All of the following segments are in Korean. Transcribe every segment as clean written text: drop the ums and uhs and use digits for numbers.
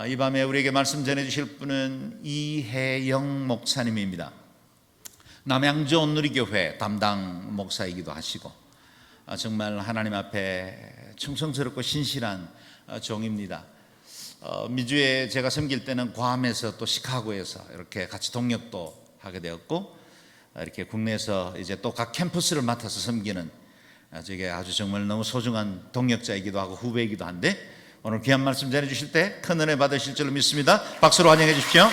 이 밤에 우리에게 말씀 전해주실 분은 이혜영 목사님입니다. 남양주 온누리교회 담당 목사이기도 하시고 정말 하나님 앞에 충성스럽고 신실한 종입니다. 미주에 제가 섬길 때는 괌에서 또 시카고에서 이렇게 같이 동역도 하게 되었고, 이렇게 국내에서 이제 또 각 캠퍼스를 맡아서 섬기는 저게 아주 정말 너무 소중한 동역자이기도 하고 후배이기도 한데, 오늘 귀한 말씀 전해주실 때 큰 은혜 받으실 줄로 믿습니다. 박수로 환영해 주십시오.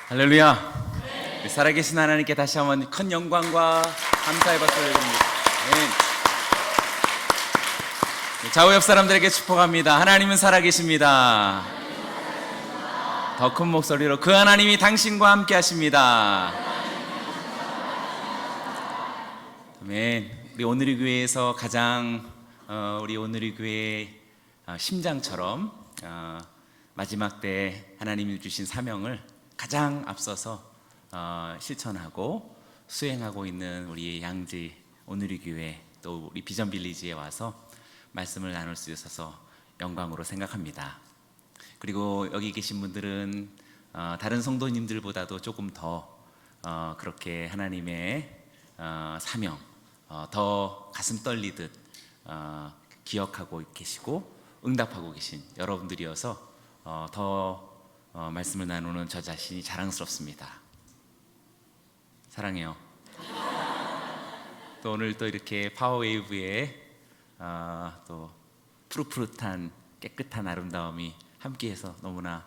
할렐루야. 네. 살아계신 하나님께 다시 한번 큰 영광과 감사의 박수를 드립니다. 네. 좌우 옆 사람들에게 축복합니다. 하나님은 살아계십니다. 더 큰 목소리로 그 하나님이 당신과 함께 하십니다. 아멘. 우리 오늘의 교회에서 가장 우리 오늘의 교회의 심장처럼 마지막 때 하나님이 주신 사명을 가장 앞서서 실천하고 수행하고 있는 우리 양지 오늘의 교회, 또 우리 비전 빌리지에 와서 말씀을 나눌 수 있어서 영광으로 생각합니다. 그리고 여기 계신 분들은 다른 성도님들보다도 조금 더 그렇게 하나님의 사명 더 가슴 떨리듯 기억하고 계시고 응답하고 계신 여러분들이어서 더 말씀을 나누는 저 자신이 자랑스럽습니다. 사랑해요. 또 오늘 또 이렇게 파워웨이브에 또 푸릇푸릇한 깨끗한 아름다움이 함께해서 너무나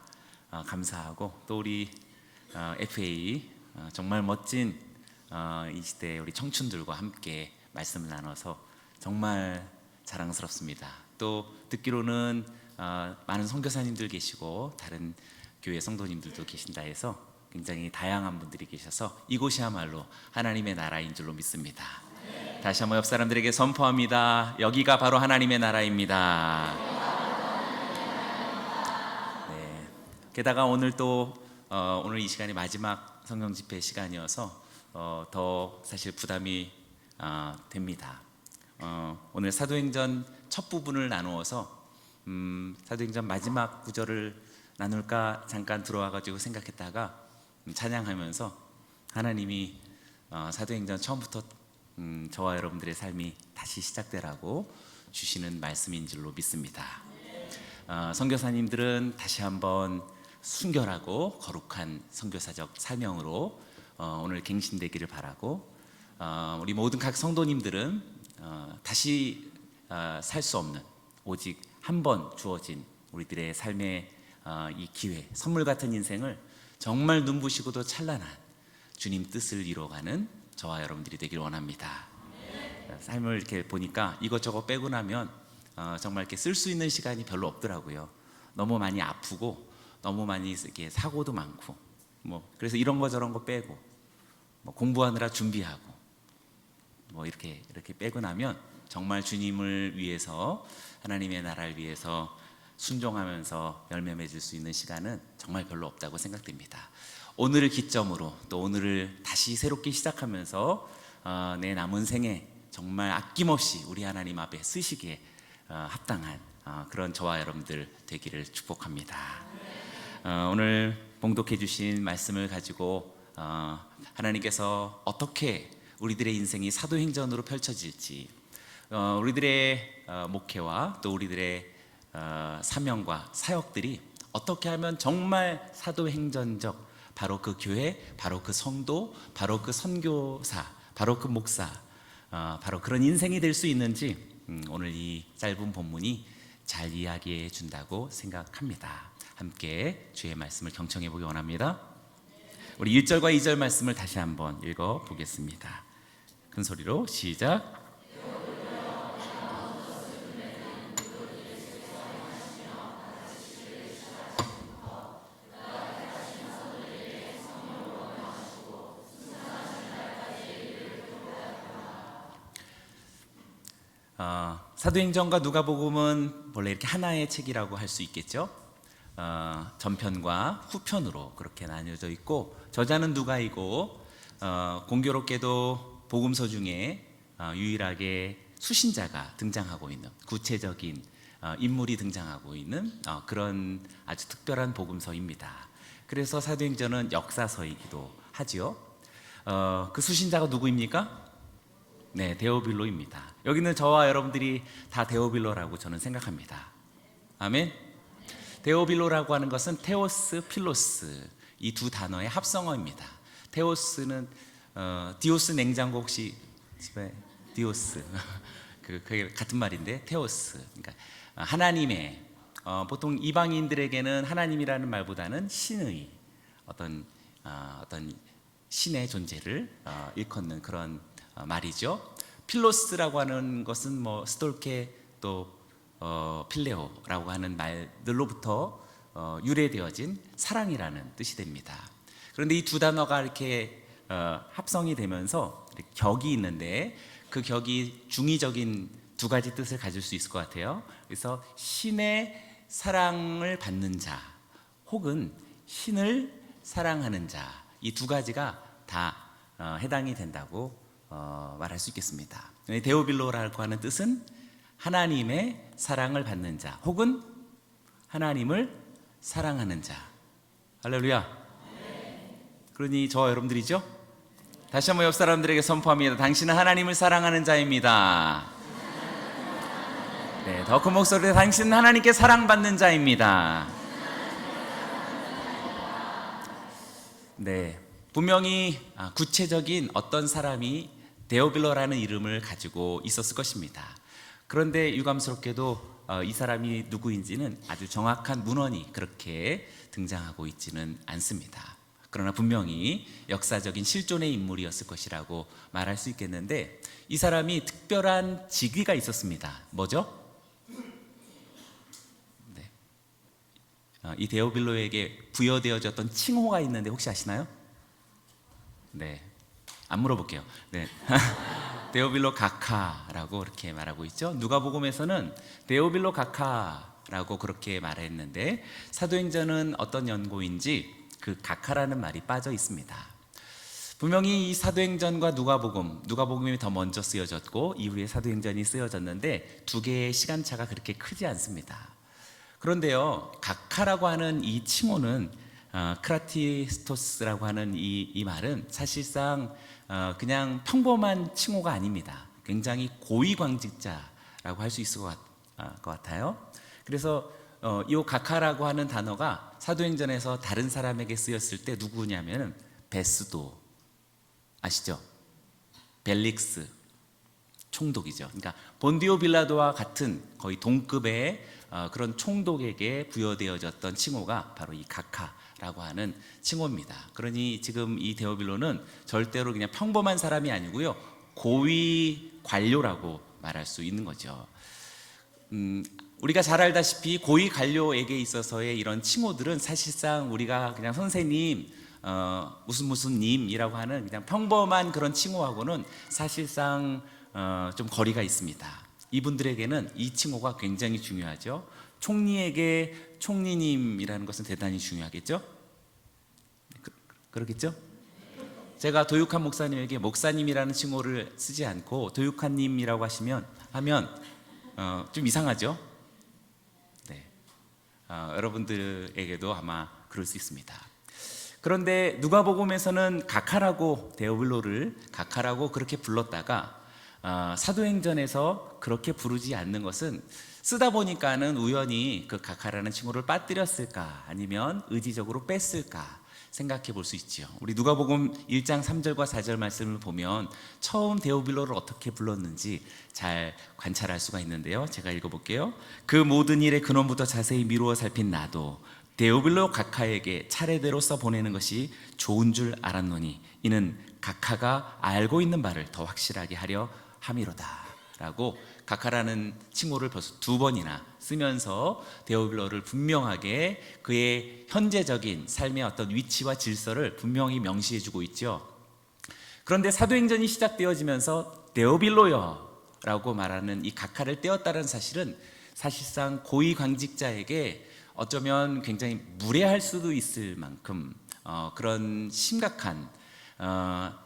감사하고, 또 우리 FA 정말 멋진 이 시대 우리 청춘들과 함께 말씀을 나눠서 정말 자랑스럽습니다. 또 듣기로는 많은 선교사님들 계시고 다른 교회 성도님들도 계신다 해서 굉장히 다양한 분들이 계셔서 이곳이야말로 하나님의 나라인 줄로 믿습니다. 다시 한번 옆 사람들에게 선포합니다. 여기가 바로 하나님의 나라입니다. 네. 게다가 오늘 또 오늘 이 시간이 마지막 성경 집회 시간이어서 더 사실 부담이 됩니다. 오늘 사도행전 첫 부분을 나누어서 사도행전 마지막 구절을 나눌까 잠깐 들어와가지고 생각했다가 찬양하면서 하나님이 사도행전 처음부터 저와 여러분들의 삶이 다시 시작되라고 주시는 말씀인 줄로 믿습니다. 선교사님들은 다시 한번 순결하고 거룩한 선교사적 사명으로 오늘 갱신되기를 바라고, 우리 모든 각 성도님들은 다시 살 수 없는 오직 한 번 주어진 우리들의 삶의 이 기회, 선물 같은 인생을 정말 눈부시고도 찬란한 주님 뜻을 이루어가는 저와 여러분들이 되기를 원합니다. 삶을 이렇게 보니까 이것저것 빼고 나면 정말 이렇게 쓸 수 있는 시간이 별로 없더라고요. 너무 많이 아프고 너무 많이 이렇게 사고도 많고, 그래서 이런 거 저런 거 빼고 공부하느라 준비하고 이렇게 빼고 나면 정말 주님을 위해서, 하나님의 나라를 위해서 순종하면서 열매 맺을 수 있는 시간은 정말 별로 없다고 생각됩니다. 오늘을 기점으로 또 오늘을 다시 새롭게 시작하면서 내 남은 생에 정말 아낌없이 우리 하나님 앞에 쓰시기에 합당한 그런 저와 여러분들 되기를 축복합니다. 오늘 봉독해 주신 말씀을 가지고 하나님께서 어떻게 우리들의 인생이 사도행전으로 펼쳐질지, 우리들의 목회와 또 우리들의 사명과 사역들이 어떻게 하면 정말 사도행전적, 바로 그 교회, 바로 그 성도, 바로 그 선교사, 바로 그 목사, 바로 그런 인생이 될 수 있는지 오늘 이 짧은 본문이 잘 이야기해 준다고 생각합니다. 함께 주의 말씀을 경청해 보기 원합니다. 우리 1절과 2절 말씀을 다시 한번 읽어 보겠습니다. 큰 소리로 시작. 사도행전과 누가복음은 원래 이렇게 하나의 책이라고 할 수 있겠죠. 전편과 후편으로 그렇게 나뉘어져 있고, 저자는 누가이고 공교롭게도 복음서 중에 유일하게 수신자가 등장하고 있는 구체적인 인물이 등장하고 있는 그런 아주 특별한 복음서입니다. 그래서 사도행전은 역사서이기도 하지요. 그 수신자가 누구입니까? 네, 데오빌로입니다. 여기는 저와 여러분들이 다 데오빌로라고 저는 생각합니다. 아멘. 데오빌로라고 하는 것은 테오스, 필로스 이 두 단어의 합성어입니다. 테오스는 디오스 냉장고 혹시 집에 디오스 그게 같은 말인데 테오스 그러니까 하나님의 보통 이방인들에게는 하나님이라는 말보다는 신의 어떤 신의 존재를 일컫는 그런 말이죠. 필로스라고 하는 것은 뭐 스톨케 또 필레오라고 하는 말들로부터 유래되어진 사랑이라는 뜻이 됩니다. 그런데 이 두 단어가 이렇게 합성이 되면서 격이 있는데 그 격이 중의적인 두 가지 뜻을 가질 수 있을 것 같아요. 그래서 신의 사랑을 받는 자 혹은 신을 사랑하는 자 이 두 가지가 다 해당이 된다고 말할 수 있겠습니다. 데오빌로라고 하는 뜻은 하나님의 사랑을 받는 자 혹은 하나님을 사랑하는 자. 할렐루야. 그러니 저와 여러분들이죠. 다시 한번 옆 사람들에게 선포합니다. 당신은 하나님을 사랑하는 자입니다. 네, 더 큰 목소리로 당신은 하나님께 사랑받는 자입니다. 네, 분명히 구체적인 어떤 사람이 데오빌로라는 이름을 가지고 있었을 것입니다. 그런데 유감스럽게도 이 사람이 누구인지는 아주 정확한 문헌이 그렇게 등장하고 있지는 않습니다. 그러나 분명히 역사적인 실존의 인물이었을 것이라고 말할 수 있겠는데 이 사람이 특별한 직위가 있었습니다. 뭐죠? 네. 이 데오빌로에게 부여되어졌던 칭호가 있는데 혹시 아시나요? 네, 안 물어볼게요. 네. 데오빌로 가카라고 이렇게 말하고 있죠. 누가복음에서는 데오빌로 가카라고 그렇게 말했는데 사도행전은 어떤 연고인지 그 가카라는 말이 빠져 있습니다. 분명히 이 사도행전과 누가복음이 더 먼저 쓰여졌고 이후에 사도행전이 쓰여졌는데 두 개의 시간차가 그렇게 크지 않습니다. 그런데요, 가카라고 하는 이 칭호는 크라티스토스라고 하는 이 말은 사실상 그냥 평범한 칭호가 아닙니다. 굉장히 고위광직자라고 할 수 있을 것 같아요. 그래서 이 가카라고 하는 단어가 사도행전에서 다른 사람에게 쓰였을 때 누구냐면 베스도 아시죠? 벨릭스 총독이죠. 그러니까 본디오 빌라도와 같은 거의 동급의 그런 총독에게 부여되어졌던 칭호가 바로 이 가카라고 하는 칭호입니다. 그러니 지금 이 데오빌로는 절대로 그냥 평범한 사람이 아니고요, 고위 관료라고 말할 수 있는 거죠. 우리가 잘 알다시피 고위 관료에게 있어서의 이런 칭호들은 사실상 우리가 그냥 선생님, 무슨 님이라고 하는 그냥 평범한 그런 칭호하고는 사실상 좀 거리가 있습니다. 이분들에게는 이 칭호가 굉장히 중요하죠. 총리에게 총리님이라는 것은 대단히 중요하겠죠? 그렇겠죠? 제가 도육한 목사님에게 목사님이라는 칭호를 쓰지 않고 도육한님이라고 하면 좀 이상하죠? 네, 여러분들에게도 아마 그럴 수 있습니다. 그런데 누가복음에서는 가카라고 데오빌로를 가카라고 그렇게 불렀다가 사도행전에서 그렇게 부르지 않는 것은 쓰다 보니까는 우연히 그 가카라는 칭호를 빠뜨렸을까 아니면 의지적으로 뺐을까 생각해 볼 수 있죠. 우리 누가복음 1장 3절과 4절 말씀을 보면 처음 데오빌로를 어떻게 불렀는지 잘 관찰할 수가 있는데요. 제가 읽어볼게요. 그 모든 일의 근원부터 자세히 미루어 살핀 나도 데오빌로 가카에게 차례대로 써보내는 것이 좋은 줄 알았노니 이는 가카가 알고 있는 바를 더 확실하게 하려 함이로다 라고 가카라는 칭호를 벌써 두 번이나 쓰면서 데오빌로를 분명하게 그의 현재적인 삶의 어떤 위치와 질서를 분명히 명시해주고 있죠. 그런데 사도행전이 시작되어지면서 데오빌로여 라고 말하는 이 가카를 떼었다는 사실은 사실상 고위광직자에게 어쩌면 굉장히 무례할 수도 있을 만큼 그런 심각한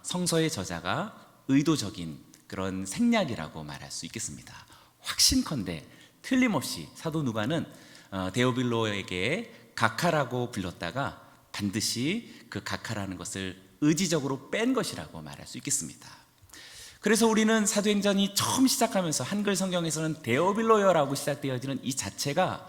성서의 저자가 의도적인 그런 생략이라고 말할 수 있겠습니다. 확신컨대 틀림없이 사도 누가는 데오빌로에게 각하라고 불렀다가 반드시 그 각하라는 것을 의지적으로 뺀 것이라고 말할 수 있겠습니다. 그래서 우리는 사도행전이 처음 시작하면서 한글 성경에서는 데오빌로여라고 시작되어지는 이 자체가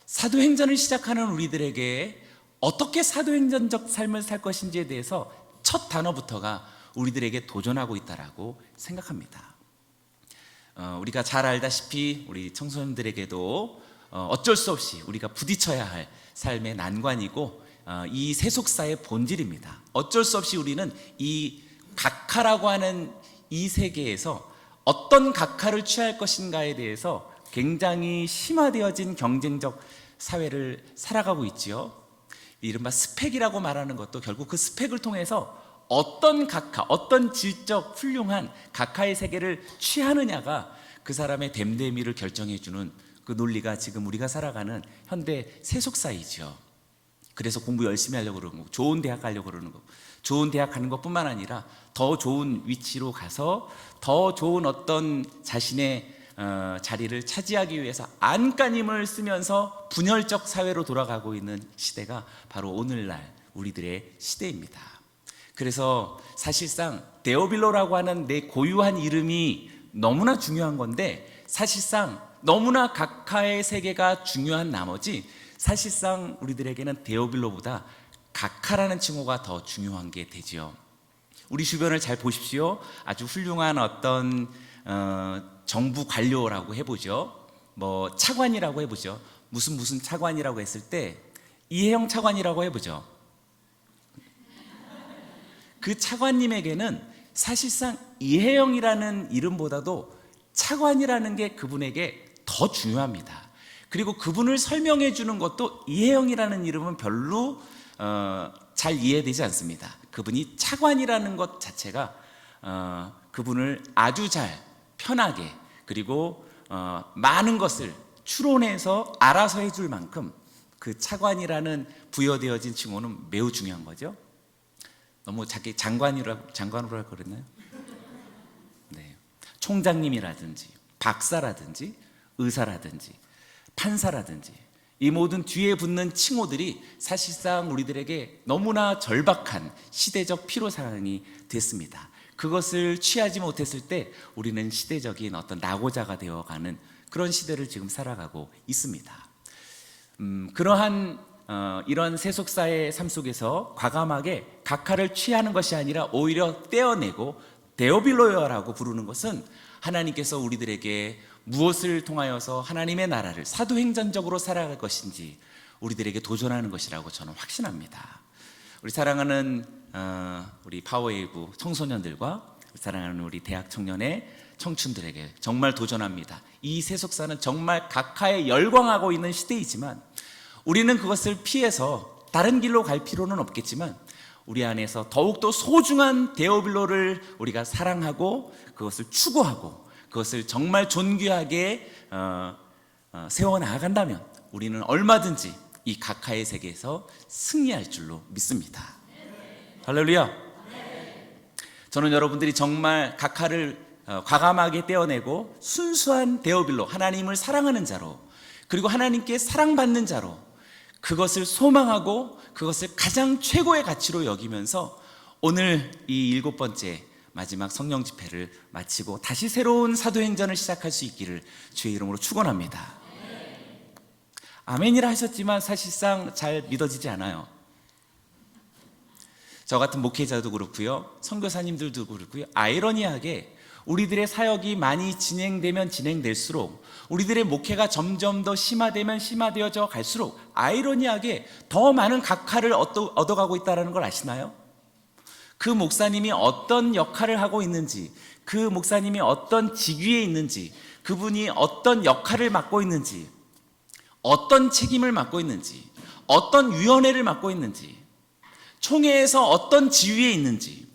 사도행전을 시작하는 우리들에게 어떻게 사도행전적 삶을 살 것인지에 대해서 첫 단어부터가 우리들에게 도전하고 있다라고 생각합니다. 우리가 잘 알다시피 우리 청소년들에게도 어쩔 수 없이 우리가 부딪혀야 할 삶의 난관이고 이 세속사의 본질입니다. 어쩔 수 없이 우리는 이 각하라고 하는 이 세계에서 어떤 각하를 취할 것인가에 대해서 굉장히 심화되어진 경쟁적 사회를 살아가고 있지요. 이른바 스펙이라고 말하는 것도 결국 그 스펙을 통해서 어떤 각하, 어떤 질적 훌륭한 각하의 세계를 취하느냐가 그 사람의 됨됨이를 결정해주는 그 논리가 지금 우리가 살아가는 현대 세속사이죠. 그래서 공부 열심히 하려고 그러는 거고, 좋은 대학 가려고 그러는 거고, 좋은 대학 가는 것뿐만 아니라 더 좋은 위치로 가서 더 좋은 어떤 자신의 자리를 차지하기 위해서 안간힘을 쓰면서 분열적 사회로 돌아가고 있는 시대가 바로 오늘날 우리들의 시대입니다. 그래서 사실상 데오빌로라고 하는 내 고유한 이름이 너무나 중요한 건데, 사실상 너무나 각하의 세계가 중요한 나머지 사실상 우리들에게는 데오빌로보다 각하라는 칭호가 더 중요한 게 되지요. 우리 주변을 잘 보십시오. 아주 훌륭한 어떤 정부 관료라고 해보죠. 뭐 차관이라고 해보죠. 무슨 차관이라고 했을 때 이혜영 차관이라고 해보죠. 그 차관님에게는 사실상 이혜영이라는 이름보다도 차관이라는 게 그분에게 더 중요합니다. 그리고 그분을 설명해 주는 것도 이혜영이라는 이름은 별로 잘 이해되지 않습니다. 그분이 차관이라는 것 자체가 그분을 아주 잘 편하게 그리고 많은 것을 추론해서 알아서 해줄 만큼 그 차관이라는 부여되어진 칭호는 매우 중요한 거죠. 너무 자기 장관으로 할 거랬나요? 네. 총장님이라든지 박사라든지 의사라든지 판사라든지 이 모든 뒤에 붙는 칭호들이 사실상 우리들에게 너무나 절박한 시대적 필요사항이 됐습니다. 그것을 취하지 못했을 때 우리는 시대적인 어떤 낙오자가 되어가는 그런 시대를 지금 살아가고 있습니다. 그러한 이런 세속사의 삶 속에서 과감하게 각하를 취하는 것이 아니라 오히려 떼어내고 데오빌로여라고 부르는 것은 하나님께서 우리들에게 무엇을 통하여서 하나님의 나라를 사도행전적으로 살아갈 것인지 우리들에게 도전하는 것이라고 저는 확신합니다. 우리 사랑하는 우리 파워웨이브 청소년들과 사랑하는 우리 대학 청년의 청춘들에게 정말 도전합니다. 이 세속사는 정말 각하에 열광하고 있는 시대이지만 우리는 그것을 피해서 다른 길로 갈 필요는 없겠지만 우리 안에서 더욱더 소중한 데오빌로를 우리가 사랑하고 그것을 추구하고 그것을 정말 존귀하게 세워나간다면 우리는 얼마든지 이 각하의 세계에서 승리할 줄로 믿습니다. 할렐루야. 저는 여러분들이 정말 각하를 과감하게 떼어내고 순수한 데오빌로, 하나님을 사랑하는 자로, 그리고 하나님께 사랑받는 자로 그것을 소망하고 그것을 가장 최고의 가치로 여기면서 오늘 이 7번째 마지막 성령 집회를 마치고 다시 새로운 사도행전을 시작할 수 있기를 주의 이름으로 축원합니다. 아멘이라 하셨지만 사실상 잘 믿어지지 않아요. 저 같은 목회자도 그렇고요, 선교사님들도 그렇고요, 아이러니하게 우리들의 사역이 많이 진행되면 진행될수록 우리들의 목회가 점점 더 심화되면 심화되어져 갈수록 아이러니하게 더 많은 각하를 얻어가고 있다는 걸 아시나요? 그 목사님이 어떤 역할을 하고 있는지, 그 목사님이 어떤 직위에 있는지, 그분이 어떤 역할을 맡고 있는지, 어떤 책임을 맡고 있는지, 어떤 위원회를 맡고 있는지, 총회에서 어떤 지위에 있는지,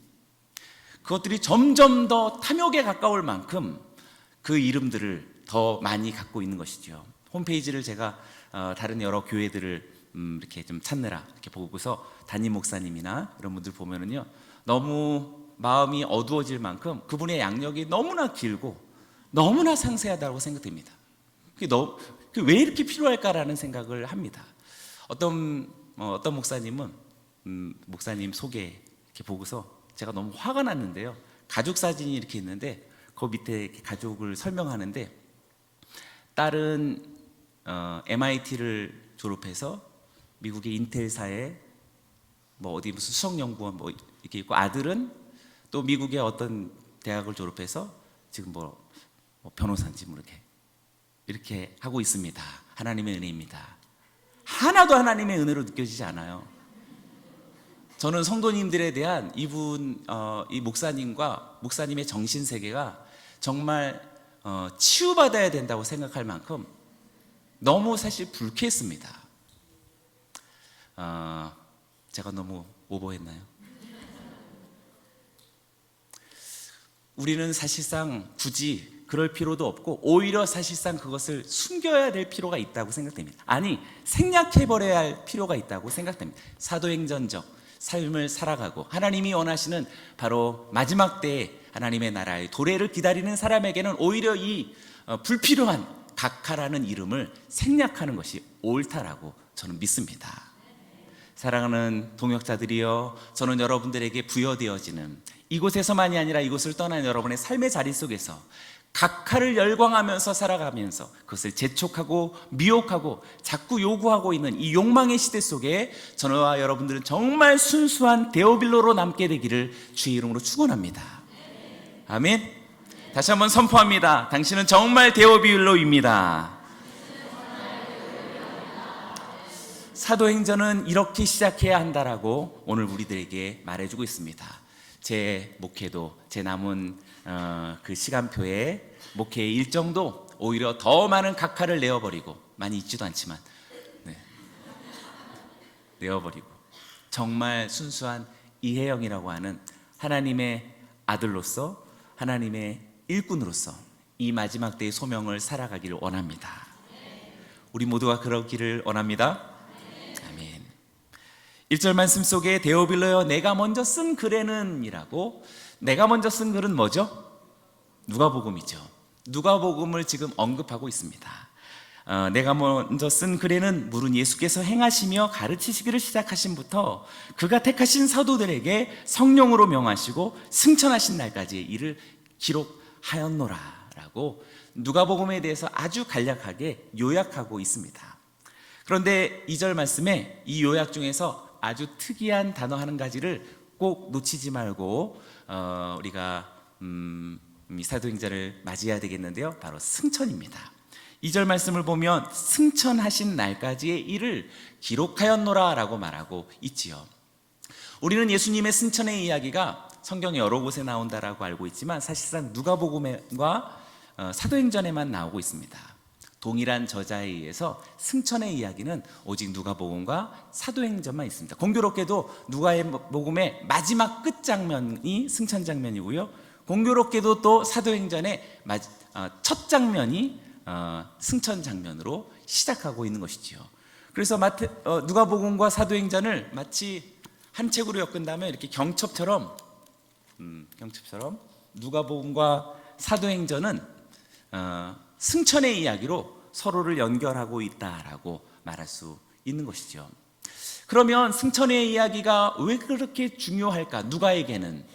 그것들이 점점 더 탐욕에 가까울 만큼 그 이름들을 더 많이 갖고 있는 것이죠. 홈페이지를 제가 다른 여러 교회들을 이렇게 좀 찾느라 이렇게 보고서 담임 목사님이나 이런 분들 보면은요, 너무 마음이 어두워질 만큼 그분의 양력이 너무나 길고 너무나 상세하다고 생각됩니다. 왜 이렇게 필요할까라는 생각을 합니다. 어떤 목사님은 목사님 소개 이렇게 보고서 제가 너무 화가 났는데요. 가족 사진이 이렇게 있는데 그 밑에 이렇게 가족을 설명하는데 딸은 MIT를 졸업해서 미국의 인텔사에 어디 무슨 수석연구원 이렇게 있고, 아들은 또 미국의 어떤 대학을 졸업해서 지금 변호사인지 이렇게 하고 있습니다. 하나님의 은혜입니다. 하나도 하나님의 은혜로 느껴지지 않아요. 저는 성도님들에 대한 이 목사님과 목사님의 정신 세계가 정말 치유받아야 된다고 생각할 만큼 너무 사실 불쾌했습니다. 제가 너무 오버했나요? 우리는 사실상 굳이 그럴 필요도 없고 오히려 사실상 그것을 숨겨야 될 필요가 있다고 생각됩니다. 아니, 생략해버려야 할 필요가 있다고 생각됩니다. 사도행전적 삶을 살아가고 하나님이 원하시는 바로 마지막 때에 하나님의 나라의 도래를 기다리는 사람에게는 오히려 이 불필요한 각하라는 이름을 생략하는 것이 옳다라고 저는 믿습니다. 사랑하는 동역자들이여, 저는 여러분들에게 부여되어지는 이곳에서만이 아니라 이곳을 떠난 여러분의 삶의 자리 속에서 각하를 열광하면서 살아가면서 그것을 재촉하고 미혹하고 자꾸 요구하고 있는 이 욕망의 시대 속에 저와 여러분들은 정말 순수한 데오빌로로 남게 되기를 주의 이름으로 축원합니다. 아멘. 다시 한번 선포합니다. 당신은 정말 데오빌로입니다. 사도행전은 이렇게 시작해야 한다라고 오늘 우리들에게 말해주고 있습니다. 제 목회도, 제 남은 그 시간표에 목회의 일정도 오히려 더 많은 각하를 내어버리고, 많이 있지도 않지만 내어버리고 정말 순수한 이혜영이라고 하는 하나님의 아들로서, 하나님의 일꾼으로서 이 마지막 때의 소명을 살아가기를 원합니다. 우리 모두가 그러기를 원합니다. 아멘. 1절 말씀 속에 데오빌로여 내가 먼저 쓴 글에는 이라고, 내가 먼저 쓴 글은 뭐죠? 누가복음이죠. 누가복음을 지금 언급하고 있습니다. 내가 먼저 쓴 글에는 물은 예수께서 행하시며 가르치시기를 시작하신부터 그가 택하신 사도들에게 성령으로 명하시고 승천하신 날까지의 일을 기록하였노라 라고 누가복음에 대해서 아주 간략하게 요약하고 있습니다. 그런데 2절 말씀에 이 요약 중에서 아주 특이한 단어 한 가지를 꼭 놓치지 말고 우리가 사도행전을 맞이해야 되겠는데요, 바로 승천입니다. 2절 말씀을 보면 승천하신 날까지의 일을 기록하였노라 라고 말하고 있지요. 우리는 예수님의 승천의 이야기가 성경에 여러 곳에 나온다라고 알고 있지만 사실상 누가복음과 사도행전에만 나오고 있습니다. 동일한 저자에 의해서 승천의 이야기는 오직 누가복음과 사도행전만 있습니다. 공교롭게도 누가복음의 마지막 끝 장면이 승천 장면이고요, 공교롭게도 또 사도행전의 첫 장면이 승천 장면으로 시작하고 있는 것이지요. 그래서 누가복음과 사도행전을 마치 한 책으로 엮은다면 이렇게 경첩처럼 누가복음과 사도행전은 승천의 이야기로 서로를 연결하고 있다라고 말할 수 있는 것이죠. 그러면 승천의 이야기가 왜 그렇게 중요할까? 누가에게는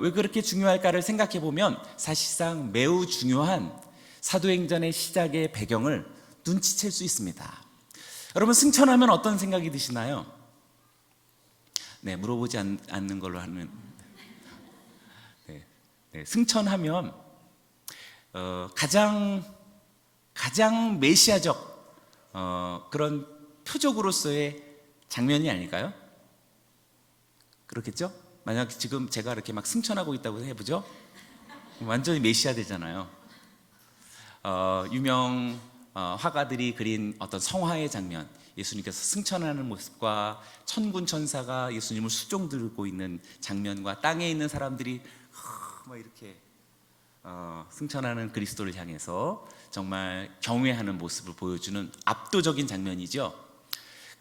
왜 그렇게 중요할까를 생각해 보면 사실상 매우 중요한 사도행전의 시작의 배경을 눈치챌 수 있습니다. 여러분, 승천하면 어떤 생각이 드시나요? 네, 물어보지 않는 걸로 하는. 승천하면 가장 메시아적 그런 표적으로서의 장면이 아닐까요? 그렇겠죠? 만약 지금 제가 이렇게 막 승천하고 있다고 해보죠? 완전히 메시아 되잖아요. 유명 화가들이 그린 어떤 성화의 장면, 예수님께서 승천하는 모습과 천군 천사가 예수님을 수종 들고 있는 장면과 땅에 있는 사람들이 막 이렇게 승천하는 그리스도를 향해서 정말 경외하는 모습을 보여주는 압도적인 장면이죠.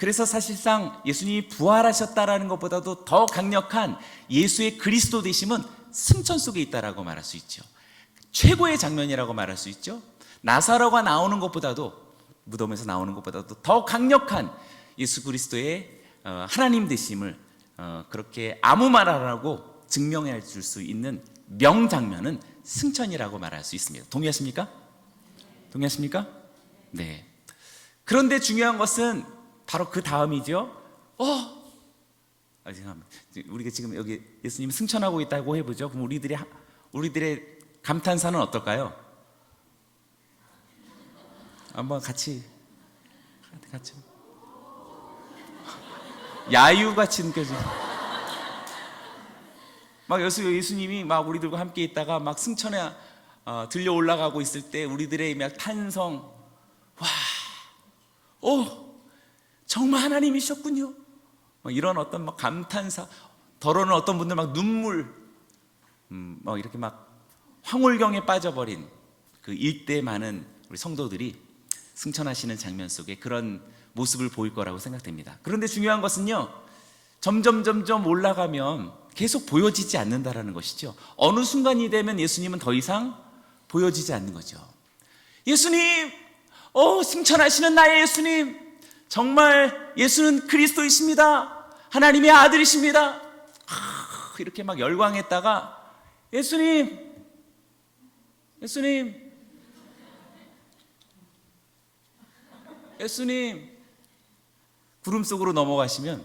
그래서 사실상 예수님이 부활하셨다라는 것보다도 더 강력한 예수의 그리스도 되심은 승천 속에 있다라고 말할 수 있죠. 최고의 장면이라고 말할 수 있죠. 나사로가 나오는 것보다도, 무덤에서 나오는 것보다도 더 강력한 예수 그리스도의 하나님 되심을 그렇게 아무 말 안 하고 증명해 줄 수 있는 명장면은 승천이라고 말할 수 있습니다. 동의하십니까? 동의하십니까? 네. 그런데 중요한 것은 바로 그 다음이죠. 죄송합니다. 우리가 지금 여기 예수님 승천하고 있다고 해보죠. 그럼 우리들의 감탄사는 어떨까요? 한번 같이 야유같이 느껴져. 막 예수님이 막 우리들과 함께 있다가 막 승천에 들려 올라가고 있을 때 우리들의 막 탄성, 정말 하나님이셨군요. 이런 어떤 막 감탄사, 더러는 어떤 분들 막 눈물, 막 이렇게 막 황홀경에 빠져버린 그 일대 많은 우리 성도들이 승천하시는 장면 속에 그런 모습을 보일 거라고 생각됩니다. 그런데 중요한 것은요, 점점 올라가면 계속 보여지지 않는다라는 것이죠. 어느 순간이 되면 예수님은 더 이상 보여지지 않는 거죠. 예수님, 승천하시는 나의 예수님, 정말 예수는 그리스도이십니다. 하나님의 아들이십니다. 이렇게 막 열광했다가 예수님 구름 속으로 넘어가시면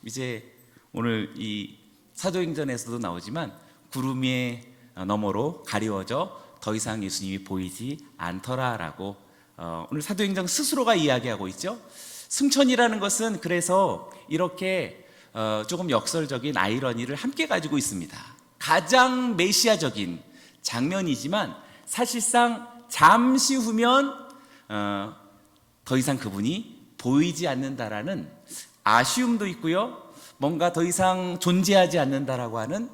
이제 오늘 이 사도행전에서도 나오지만 구름의 너머로 가리워져 더 이상 예수님이 보이지 않더라라고 오늘 사도행전 스스로가 이야기하고 있죠. 승천이라는 것은 그래서 이렇게 조금 역설적인 아이러니를 함께 가지고 있습니다. 가장 메시아적인 장면이지만 사실상 잠시 후면 더 이상 그분이 보이지 않는다라는 아쉬움도 있고요. 뭔가 더 이상 존재하지 않는다라고 하는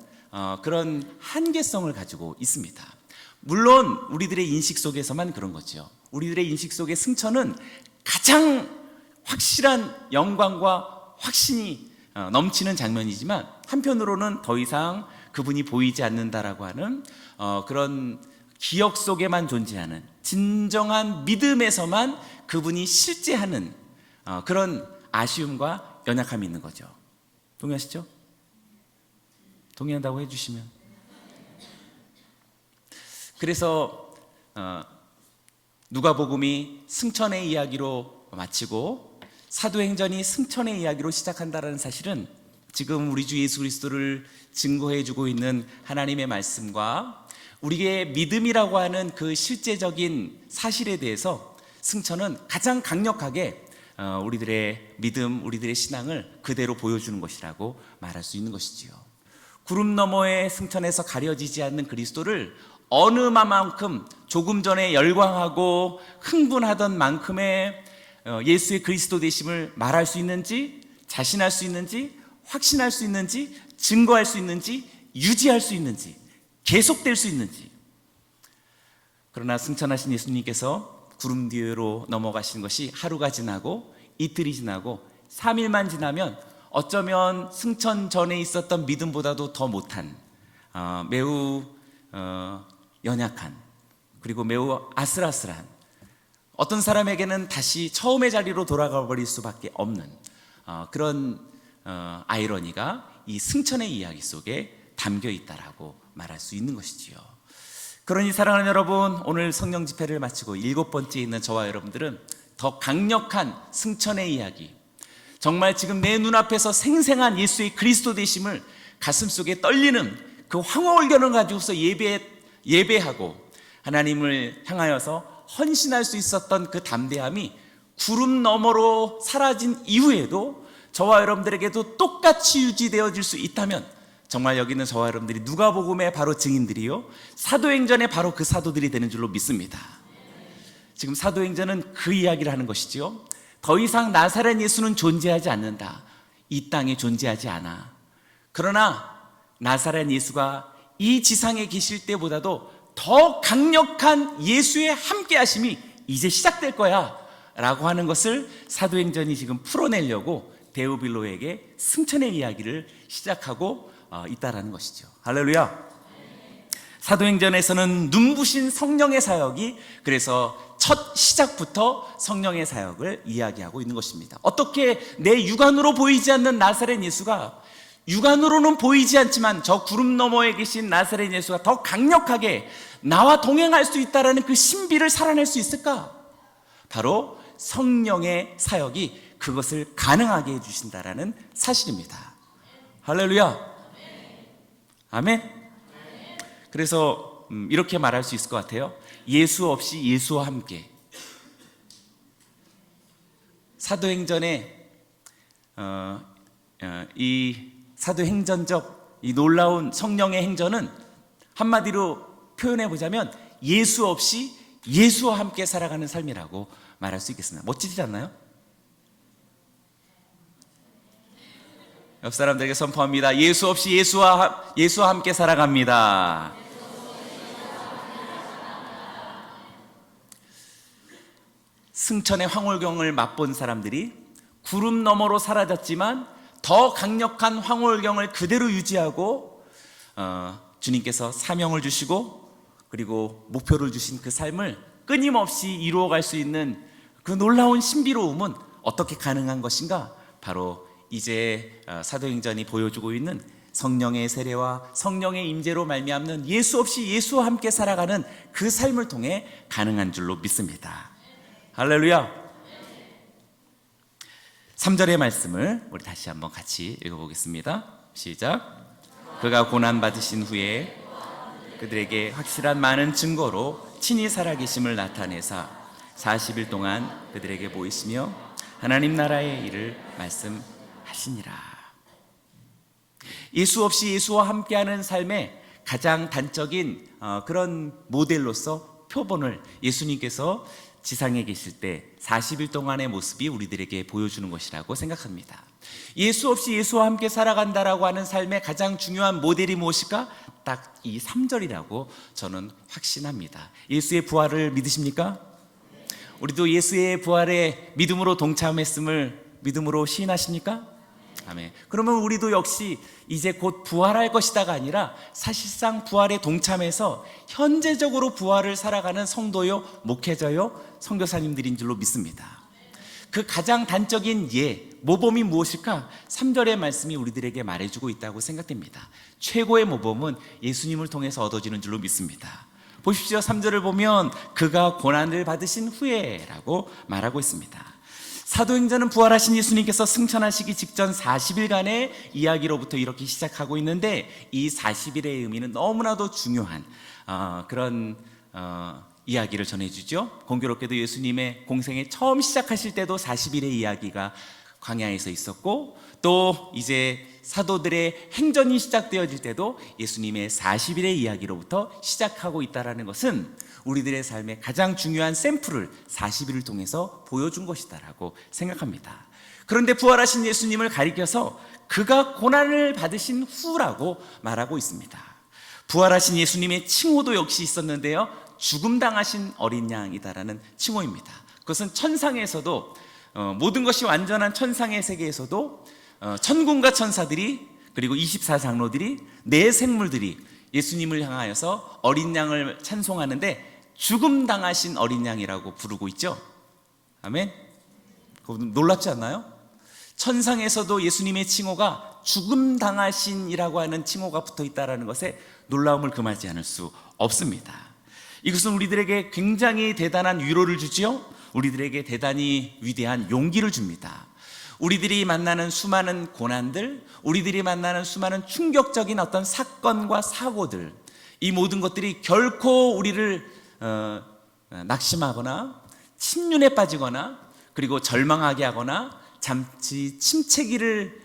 그런 한계성을 가지고 있습니다. 물론 우리들의 인식 속에서만 그런 거죠. 우리들의 인식 속의 승천은 가장 확실한 영광과 확신이 넘치는 장면이지만 한편으로는 더 이상 그분이 보이지 않는다라고 하는 그런 기억 속에만 존재하는 진정한 믿음에서만 그분이 실제하는 그런 아쉬움과 연약함이 있는 거죠. 동의하시죠? 동의한다고 해주시면. 그래서 누가복음이 승천의 이야기로 마치고 사도행전이 승천의 이야기로 시작한다는 사실은 지금 우리 주 예수 그리스도를 증거해주고 있는 하나님의 말씀과 우리의 믿음이라고 하는 그 실제적인 사실에 대해서 승천은 가장 강력하게 우리들의 믿음, 우리들의 신앙을 그대로 보여주는 것이라고 말할 수 있는 것이지요. 구름 너머의 승천에서 가려지지 않는 그리스도를 어느 만큼 조금 전에 열광하고 흥분하던 만큼의 예수의 그리스도 되심을 말할 수 있는지, 자신할 수 있는지, 확신할 수 있는지, 증거할 수 있는지, 유지할 수 있는지, 계속될 수 있는지. 그러나 승천하신 예수님께서 구름 뒤로 넘어가신 것이 하루가 지나고 이틀이 지나고 3일만 지나면 어쩌면 승천 전에 있었던 믿음보다도 더 못한 매우 연약한 그리고 매우 아슬아슬한 어떤 사람에게는 다시 처음의 자리로 돌아가 버릴 수밖에 없는 그런 아이러니가 이 승천의 이야기 속에 담겨 있다라고 말할 수 있는 것이지요. 그러니 사랑하는 여러분, 오늘 성령 집회를 마치고 7번째 있는 저와 여러분들은 더 강력한 승천의 이야기, 정말 지금 내 눈앞에서 생생한 예수의 그리스도 되심을 가슴속에 떨리는 그 황홀견을 가지고서 예배하고 하나님을 향하여서 헌신할 수 있었던 그 담대함이 구름 너머로 사라진 이후에도 저와 여러분들에게도 똑같이 유지되어질 수 있다면 정말 여기는 저와 여러분들이 누가복음의 바로 증인들이요, 사도행전의 바로 그 사도들이 되는 줄로 믿습니다. 지금 사도행전은 그 이야기를 하는 것이죠. 더 이상 나사렛 예수는 존재하지 않는다. 이 땅에 존재하지 않아. 그러나 나사렛 예수가 이 지상에 계실 때보다도 더 강력한 예수의 함께하심이 이제 시작될 거야 라고 하는 것을 사도행전이 지금 풀어내려고 데오빌로에게 승천의 이야기를 시작하고 있다라는 것이죠. 할렐루야. 사도행전에서는 눈부신 성령의 사역이 그래서 첫 시작부터 성령의 사역을 이야기하고 있는 것입니다. 어떻게 내 육안으로 보이지 않는 나사렛 예수가, 육안으로는 보이지 않지만 저 구름 너머에 계신 나사렛 예수가 더 강력하게 나와 동행할 수 있다는 그 신비를 살아낼 수 있을까? 바로 성령의 사역이 그것을 가능하게 해주신다라는 사실입니다. 할렐루야. 아멘. 그래서 이렇게 말할 수 있을 것 같아요. 예수 없이 예수와 함께. 사도행전에 이 사도행전적 이 놀라운 성령의 행전은 한마디로 표현해 보자면 예수 없이 예수와 함께 살아가는 삶이라고 말할 수 있겠습니다. 멋지지 않나요? 옆 사람들에게 선포합니다. 예수 없이 예수와 함께 살아갑니다. 승천의 황홀경을 맛본 사람들이 구름 너머로 사라졌지만 더 강력한 황홀경을 그대로 유지하고 주님께서 사명을 주시고 그리고 목표를 주신 그 삶을 끊임없이 이루어갈 수 있는 그 놀라운 신비로움은 어떻게 가능한 것인가? 바로 이제 사도행전이 보여주고 있는 성령의 세례와 성령의 임재로 말미암는 예수 없이 예수와 함께 살아가는 그 삶을 통해 가능한 줄로 믿습니다. 할렐루야. 3절의 말씀을 우리 다시 한번 같이 읽어보겠습니다. 시작. 그가 고난받으신 후에 그들에게 확실한 많은 증거로 친히 살아계심을 나타내사 40일 동안 그들에게 보이시며 하나님 나라의 일을 말씀하시니라. 예수 없이 예수와 함께하는 삶의 가장 단적인 그런 모델로서 표본을 예수님께서 지상에 계실 때 40일 동안의 모습이 우리들에게 보여주는 것이라고 생각합니다. 예수 없이 예수와 함께 살아간다라고 하는 삶의 가장 중요한 모델이 무엇일까? 딱 이 3절이라고 저는 확신합니다. 예수의 부활을 믿으십니까? 우리도 예수의 부활에 믿음으로 동참했음을 믿음으로 시인하십니까? 아멘. 그러면 우리도 역시 이제 곧 부활할 것이다가 아니라 사실상 부활에 동참해서 현재적으로 부활을 살아가는 성도요, 목회자요, 선교사님들인 줄로 믿습니다. 그 가장 단적인 모범이 무엇일까? 3절의 말씀이 우리들에게 말해주고 있다고 생각됩니다. 최고의 모범은 예수님을 통해서 얻어지는 줄로 믿습니다. 보십시오. 3절을 보면 그가 고난을 받으신 후에라고 말하고 있습니다. 사도행전은 부활하신 예수님께서 승천하시기 직전 40일간의 이야기로부터 이렇게 시작하고 있는데 이 40일의 의미는 너무나도 중요한 그런 이야기를 전해주죠. 공교롭게도 예수님의 공생에 처음 시작하실 때도 40일의 이야기가 광야에서 있었고 또 이제 사도들의 행전이 시작되어질 때도 예수님의 40일의 이야기로부터 시작하고 있다는 것은 우리들의 삶의 가장 중요한 샘플을 40일을 통해서 보여준 것이다라고 생각합니다. 그런데 부활하신 예수님을 가리켜서 그가 고난을 받으신 후라고 말하고 있습니다. 부활하신 예수님의 칭호도 역시 있었는데요, 죽음 당하신 어린 양이다라는 칭호입니다. 그것은 천상에서도 모든 것이 완전한 천상의 세계에서도 천군과 천사들이 그리고 24장로들이 네 생물들이 예수님을 향하여서 어린 양을 찬송하는데 죽음 당하신 어린 양이라고 부르고 있죠. 아멘. 놀랍지 않나요? 천상에서도 예수님의 칭호가 죽음 당하신이라고 하는 칭호가 붙어 있다는 것에 놀라움을 금하지 않을 수 없습니다. 이것은 우리들에게 굉장히 대단한 위로를 주지요. 우리들에게 대단히 위대한 용기를 줍니다. 우리들이 만나는 수많은 고난들, 우리들이 만나는 수많은 충격적인 어떤 사건과 사고들, 이 모든 것들이 결코 우리를 낙심하거나 침륜에 빠지거나 그리고 절망하게 하거나 잠시 침체기를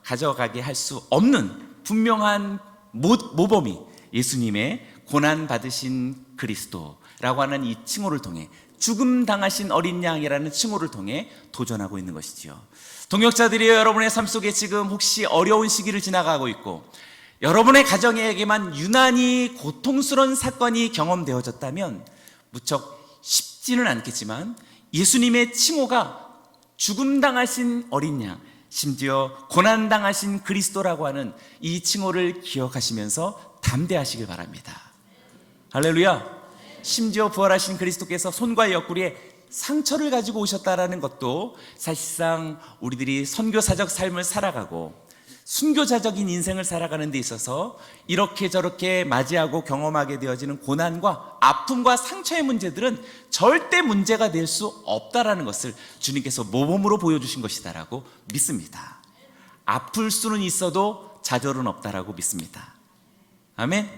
가져가게 할 수 없는 분명한 모범이 예수님의 고난받으신 그리스도라고 하는 이 칭호를 통해, 죽음 당하신 어린 양이라는 칭호를 통해 도전하고 있는 것이죠. 동역자들이여, 여러분의 삶 속에 지금 혹시 어려운 시기를 지나가고 있고 여러분의 가정에게만 유난히 고통스러운 사건이 경험되어졌다면 무척 쉽지는 않겠지만 예수님의 칭호가 죽음당하신 어린 양, 심지어 고난당하신 그리스도라고 하는 이 칭호를 기억하시면서 담대하시길 바랍니다. 할렐루야. 심지어 부활하신 그리스도께서 손과 옆구리에 상처를 가지고 오셨다라는 것도 사실상 우리들이 선교사적 삶을 살아가고 순교자적인 인생을 살아가는 데 있어서 이렇게 저렇게 맞이하고 경험하게 되어지는 고난과 아픔과 상처의 문제들은 절대 문제가 될 수 없다라는 것을 주님께서 모범으로 보여주신 것이다라고 믿습니다. 아플 수는 있어도 좌절은 없다라고 믿습니다. 아멘.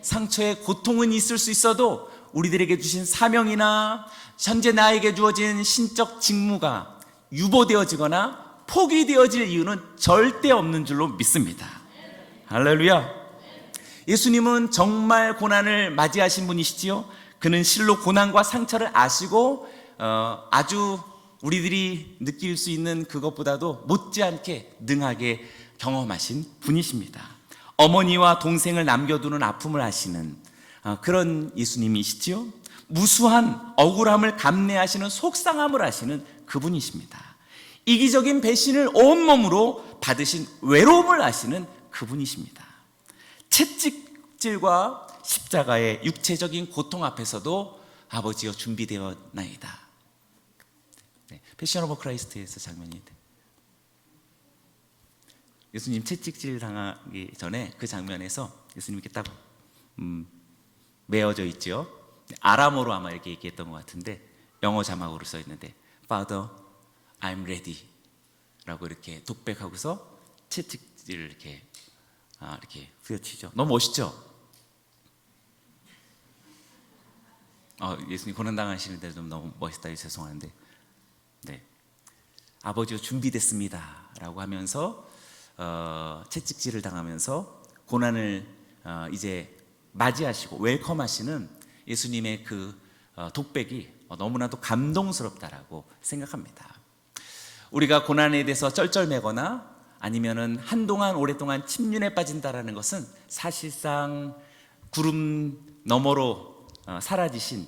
상처의 고통은 있을 수 있어도 우리들에게 주신 사명이나 현재 나에게 주어진 신적 직무가 유보되어지거나 포기되어질 이유는 절대 없는 줄로 믿습니다. 할렐루야. 예수님은 정말 고난을 맞이하신 분이시지요. 그는 실로 고난과 상처를 아시고 아주 우리들이 느낄 수 있는 그것보다도 못지않게 능하게 경험하신 분이십니다. 어머니와 동생을 남겨두는 아픔을 아시는 그런 예수님이시지요. 무수한 억울함을 감내하시는 속상함을 아시는 그분이십니다. 이기적인 배신을 온몸으로 받으신 외로움을 아시는 그분이십니다. 채찍질과 십자가의 육체적인 고통 앞에서도 아버지여 준비되었나이다. 패션 오브 크라이스트에서 장면이 예수님 채찍질 당하기 전에 그 장면에서 예수님 이렇게 딱 메어져 있죠. 아람어로 아마 이렇게 얘기했던 것 같은데 영어 자막으로 써 있는데 Father, I'm ready 라고 이렇게 독백하고서 채찍질을 이렇게 후려치죠. 너무 멋있죠? 예수님 고난당하시는데 좀 너무 멋있다. 죄송한데 네. 아버지가 준비됐습니다 라고 하면서 채찍질을 당하면서 고난을 이제 맞이하시고 웰컴하시는 예수님의 그 독백이 너무나도 감동스럽다라고 생각합니다. 우리가 고난에 대해서 쩔쩔매거나 아니면은 한동안 오랫동안 침륜에 빠진다라는 것은 사실상 구름 너머로 사라지신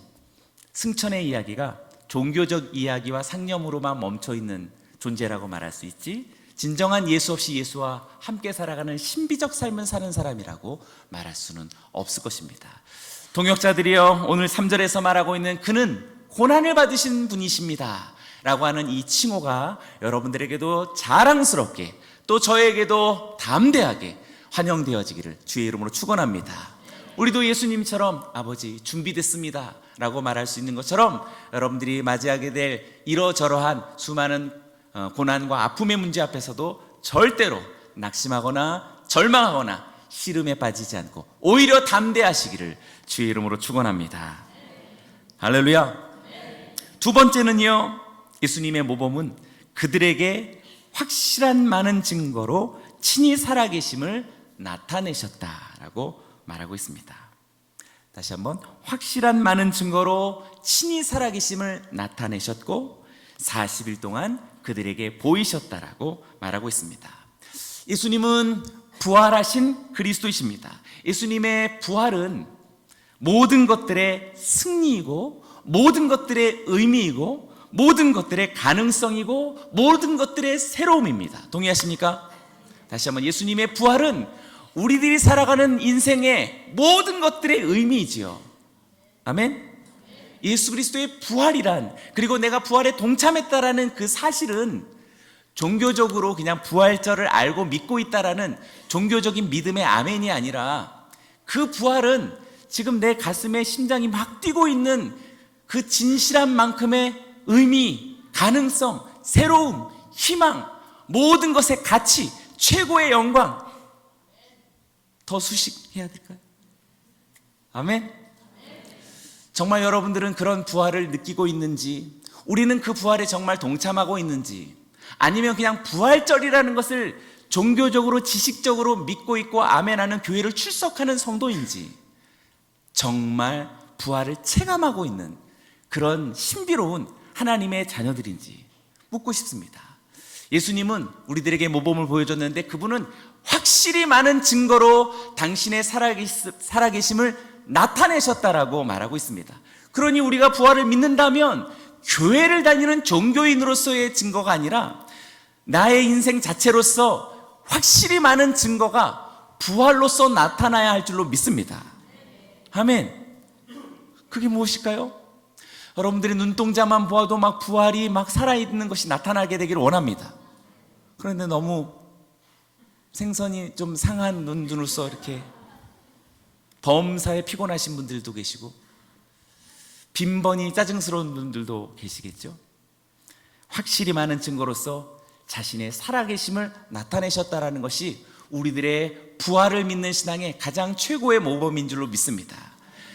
승천의 이야기가 종교적 이야기와 상념으로만 멈춰 있는 존재라고 말할 수 있지, 진정한 예수 없이 예수와 함께 살아가는 신비적 삶을 사는 사람이라고 말할 수는 없을 것입니다. 동역자들이여, 오늘 3절에서 말하고 있는 그는 고난을 받으신 분이십니다 라고 하는 이 칭호가 여러분들에게도 자랑스럽게 또 저에게도 담대하게 환영되어지기를 주의 이름으로 축원합니다. 우리도 예수님처럼 아버지 준비됐습니다 라고 말할 수 있는 것처럼 여러분들이 맞이하게 될 이러저러한 수많은 고난과 아픔의 문제 앞에서도 절대로 낙심하거나 절망하거나 시름에 빠지지 않고 오히려 담대하시기를 주의 이름으로 축원합니다. 할렐루야. 두 번째는요, 예수님의 모범은 그들에게 확실한 많은 증거로 친히 살아계심을 나타내셨다라고 말하고 있습니다. 다시 한번, 확실한 많은 증거로 친히 살아계심을 나타내셨고 40일 동안 그들에게 보이셨다라고 말하고 있습니다. 예수님은 부활하신 그리스도이십니다. 예수님의 부활은 모든 것들의 승리이고 모든 것들의 의미이고 모든 것들의 가능성이고 모든 것들의 새로움입니다. 동의하십니까? 다시 한번, 예수님의 부활은 우리들이 살아가는 인생의 모든 것들의 의미이지요. 아멘. 예수 그리스도의 부활이란, 그리고 내가 부활에 동참했다라는 그 사실은 종교적으로 그냥 부활절을 알고 믿고 있다라는 종교적인 믿음의 아멘이 아니라, 그 부활은 지금 내 가슴에 심장이 막 뛰고 있는 그 진실한 만큼의 의미, 가능성, 새로움, 희망, 모든 것의 가치, 최고의 영광. 더 수식해야 될까요? 아멘. 정말 여러분들은 그런 부활을 느끼고 있는지, 우리는 그 부활에 정말 동참하고 있는지, 아니면 그냥 부활절이라는 것을 종교적으로 지식적으로 믿고 있고 아멘하는 교회를 출석하는 성도인지, 정말 부활을 체감하고 있는 그런 신비로운 하나님의 자녀들인지 묻고 싶습니다. 예수님은 우리들에게 모범을 보여줬는데 그분은 확실히 많은 증거로 당신의 살아계심을 나타내셨다라고 말하고 있습니다. 그러니 우리가 부활을 믿는다면 교회를 다니는 종교인으로서의 증거가 아니라 나의 인생 자체로서 확실히 많은 증거가 부활로서 나타나야 할 줄로 믿습니다. 아멘. 그게 무엇일까요? 여러분들이 눈동자만 보아도 막 부활이 막 살아있는 것이 나타나게 되기를 원합니다. 그런데 너무 생선이 좀 상한 눈으로서 이렇게 범사에 피곤하신 분들도 계시고 빈번히 짜증스러운 분들도 계시겠죠. 확실히 많은 증거로서 자신의 살아계심을 나타내셨다라는 것이 우리들의 부활을 믿는 신앙의 가장 최고의 모범인 줄로 믿습니다.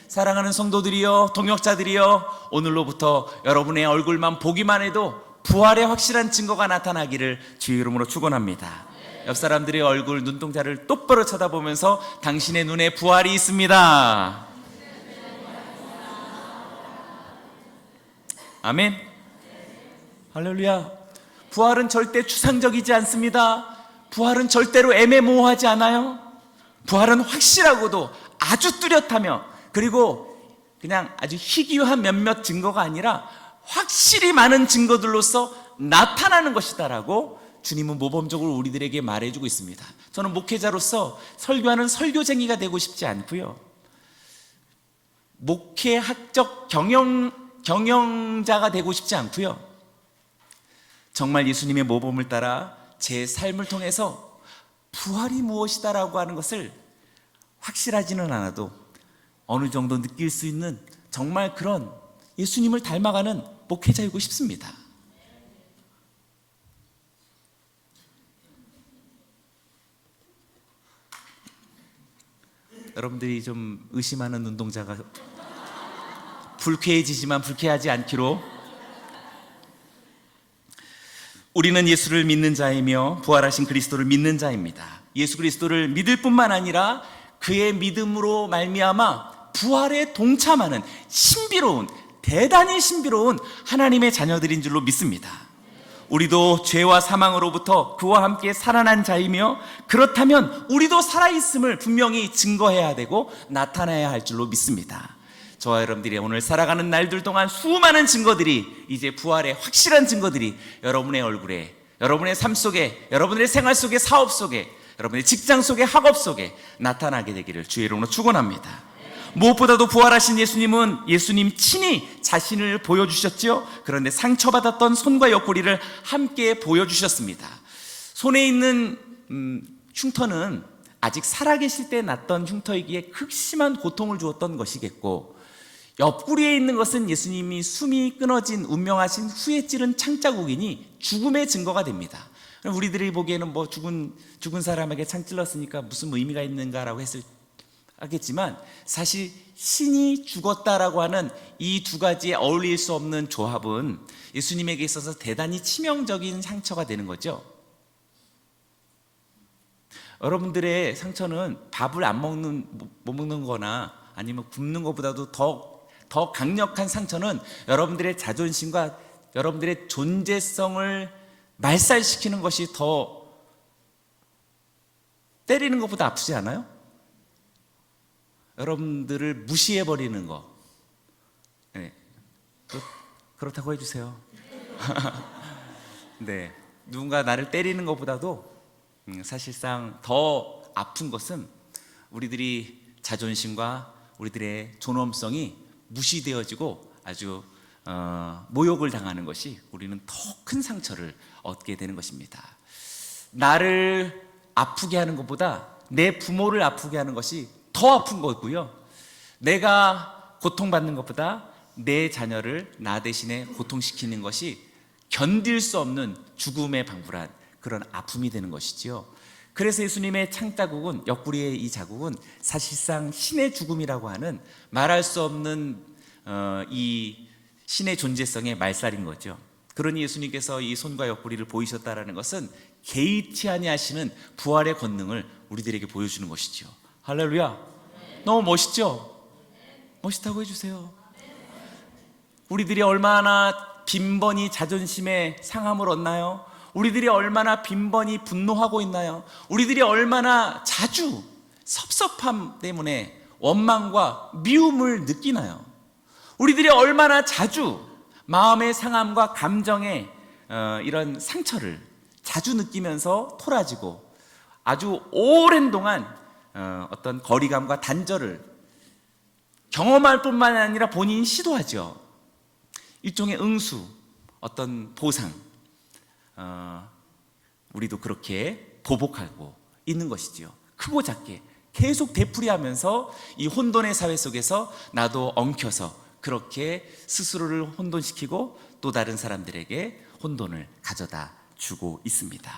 사랑하는 성도들이여, 동역자들이여, 오늘로부터 여러분의 얼굴만 보기만 해도 부활의 확실한 증거가 나타나기를 주의 이름으로 축원합니다. 옆 사람들의 얼굴, 눈동자를 똑바로 쳐다보면서 당신의 눈에 부활이 있습니다. 아멘. 할렐루야. 부활은 절대 추상적이지 않습니다. 부활은 절대로 애매모호하지 않아요. 부활은 확실하고도 아주 뚜렷하며, 그리고 그냥 아주 희귀한 몇몇 증거가 아니라 확실히 많은 증거들로서 나타나는 것이다라고 주님은 모범적으로 우리들에게 말해주고 있습니다. 저는 목회자로서 설교하는 설교쟁이가 되고 싶지 않고요, 목회학적 경영자가 되고 싶지 않고요, 정말 예수님의 모범을 따라 제 삶을 통해서 부활이 무엇이다라고 하는 것을 확실하지는 않아도 어느 정도 느낄 수 있는 정말 그런 예수님을 닮아가는 목회자이고 싶습니다. 여러분들이 좀 의심하는 눈동자가 불쾌해지지만 불쾌하지 않기로, 우리는 예수를 믿는 자이며 부활하신 그리스도를 믿는 자입니다. 예수 그리스도를 믿을 뿐만 아니라 그의 믿음으로 말미암아 부활에 동참하는 신비로운, 대단히 신비로운 하나님의 자녀들인 줄로 믿습니다. 우리도 죄와 사망으로부터 그와 함께 살아난 자이며, 그렇다면 우리도 살아있음을 분명히 증거해야 되고 나타내야 할 줄로 믿습니다. 저와 여러분들이 오늘 살아가는 날들 동안 수많은 증거들이, 이제 부활의 확실한 증거들이 여러분의 얼굴에, 여러분의 삶 속에, 여러분의 생활 속에, 사업 속에, 여러분의 직장 속에, 학업 속에 나타나게 되기를 주의 이름으로 축원합니다. 무엇보다도 부활하신 예수님은 예수님 친히 자신을 보여주셨지요. 그런데 상처받았던 손과 옆구리를 함께 보여주셨습니다. 손에 있는 흉터는 아직 살아계실 때 났던 흉터이기에 극심한 고통을 주었던 것이겠고, 옆구리에 있는 것은 예수님이 숨이 끊어진 운명하신 후에 찌른 창자국이니 죽음의 증거가 됩니다. 우리들이 보기에는 뭐 죽은 사람에게 창 찔렀으니까 무슨 의미가 있는가라고 하겠지만, 사실 신이 죽었다라고 하는 이 두 가지에 어울릴 수 없는 조합은 예수님에게 있어서 대단히 치명적인 상처가 되는 거죠. 여러분들의 상처는 밥을 못 먹는 거나 아니면 굶는 것보다도 더 강력한 상처는 여러분들의 자존심과 여러분들의 존재성을 말살시키는 것이 더, 때리는 것보다 아프지 않아요? 여러분들을 무시해버리는 거. 네. 그렇다고 해주세요. 네. 누군가 나를 때리는 것보다도 사실상 더 아픈 것은 우리들이 자존심과 우리들의 존엄성이 무시되어지고 아주 모욕을 당하는 것이, 우리는 더 큰 상처를 얻게 되는 것입니다. 나를 아프게 하는 것보다 내 부모를 아프게 하는 것이 더 아픈 거고요, 내가 고통받는 것보다 내 자녀를 나 대신에 고통시키는 것이 견딜 수 없는 죽음에 방불한 그런 아픔이 되는 것이지요. 그래서 예수님의 창자국은, 옆구리의 이 자국은 사실상 신의 죽음이라고 하는 말할 수 없는 이 신의 존재성의 말살인 거죠. 그러니 예수님께서 이 손과 옆구리를 보이셨다라는 것은 개의치 아니하시는 부활의 권능을 우리들에게 보여주는 것이죠. 할렐루야. 너무 멋있죠? 멋있다고 해주세요. 우리들이 얼마나 빈번히 자존심에 상함을 얻나요? 우리들이 얼마나 빈번히 분노하고 있나요? 우리들이 얼마나 자주 섭섭함 때문에 원망과 미움을 느끼나요? 우리들이 얼마나 자주 마음의 상함과 감정의 이런 상처를 자주 느끼면서 토라지고 아주 오랜 동안 어떤 거리감과 단절을 경험할 뿐만 아니라 본인이 시도하죠. 일종의 응수, 어떤 보상, 우리도 그렇게 보복하고 있는 것이지요. 크고 작게 계속 되풀이하면서 이 혼돈의 사회 속에서 나도 엉켜서 그렇게 스스로를 혼돈시키고 또 다른 사람들에게 혼돈을 가져다 주고 있습니다.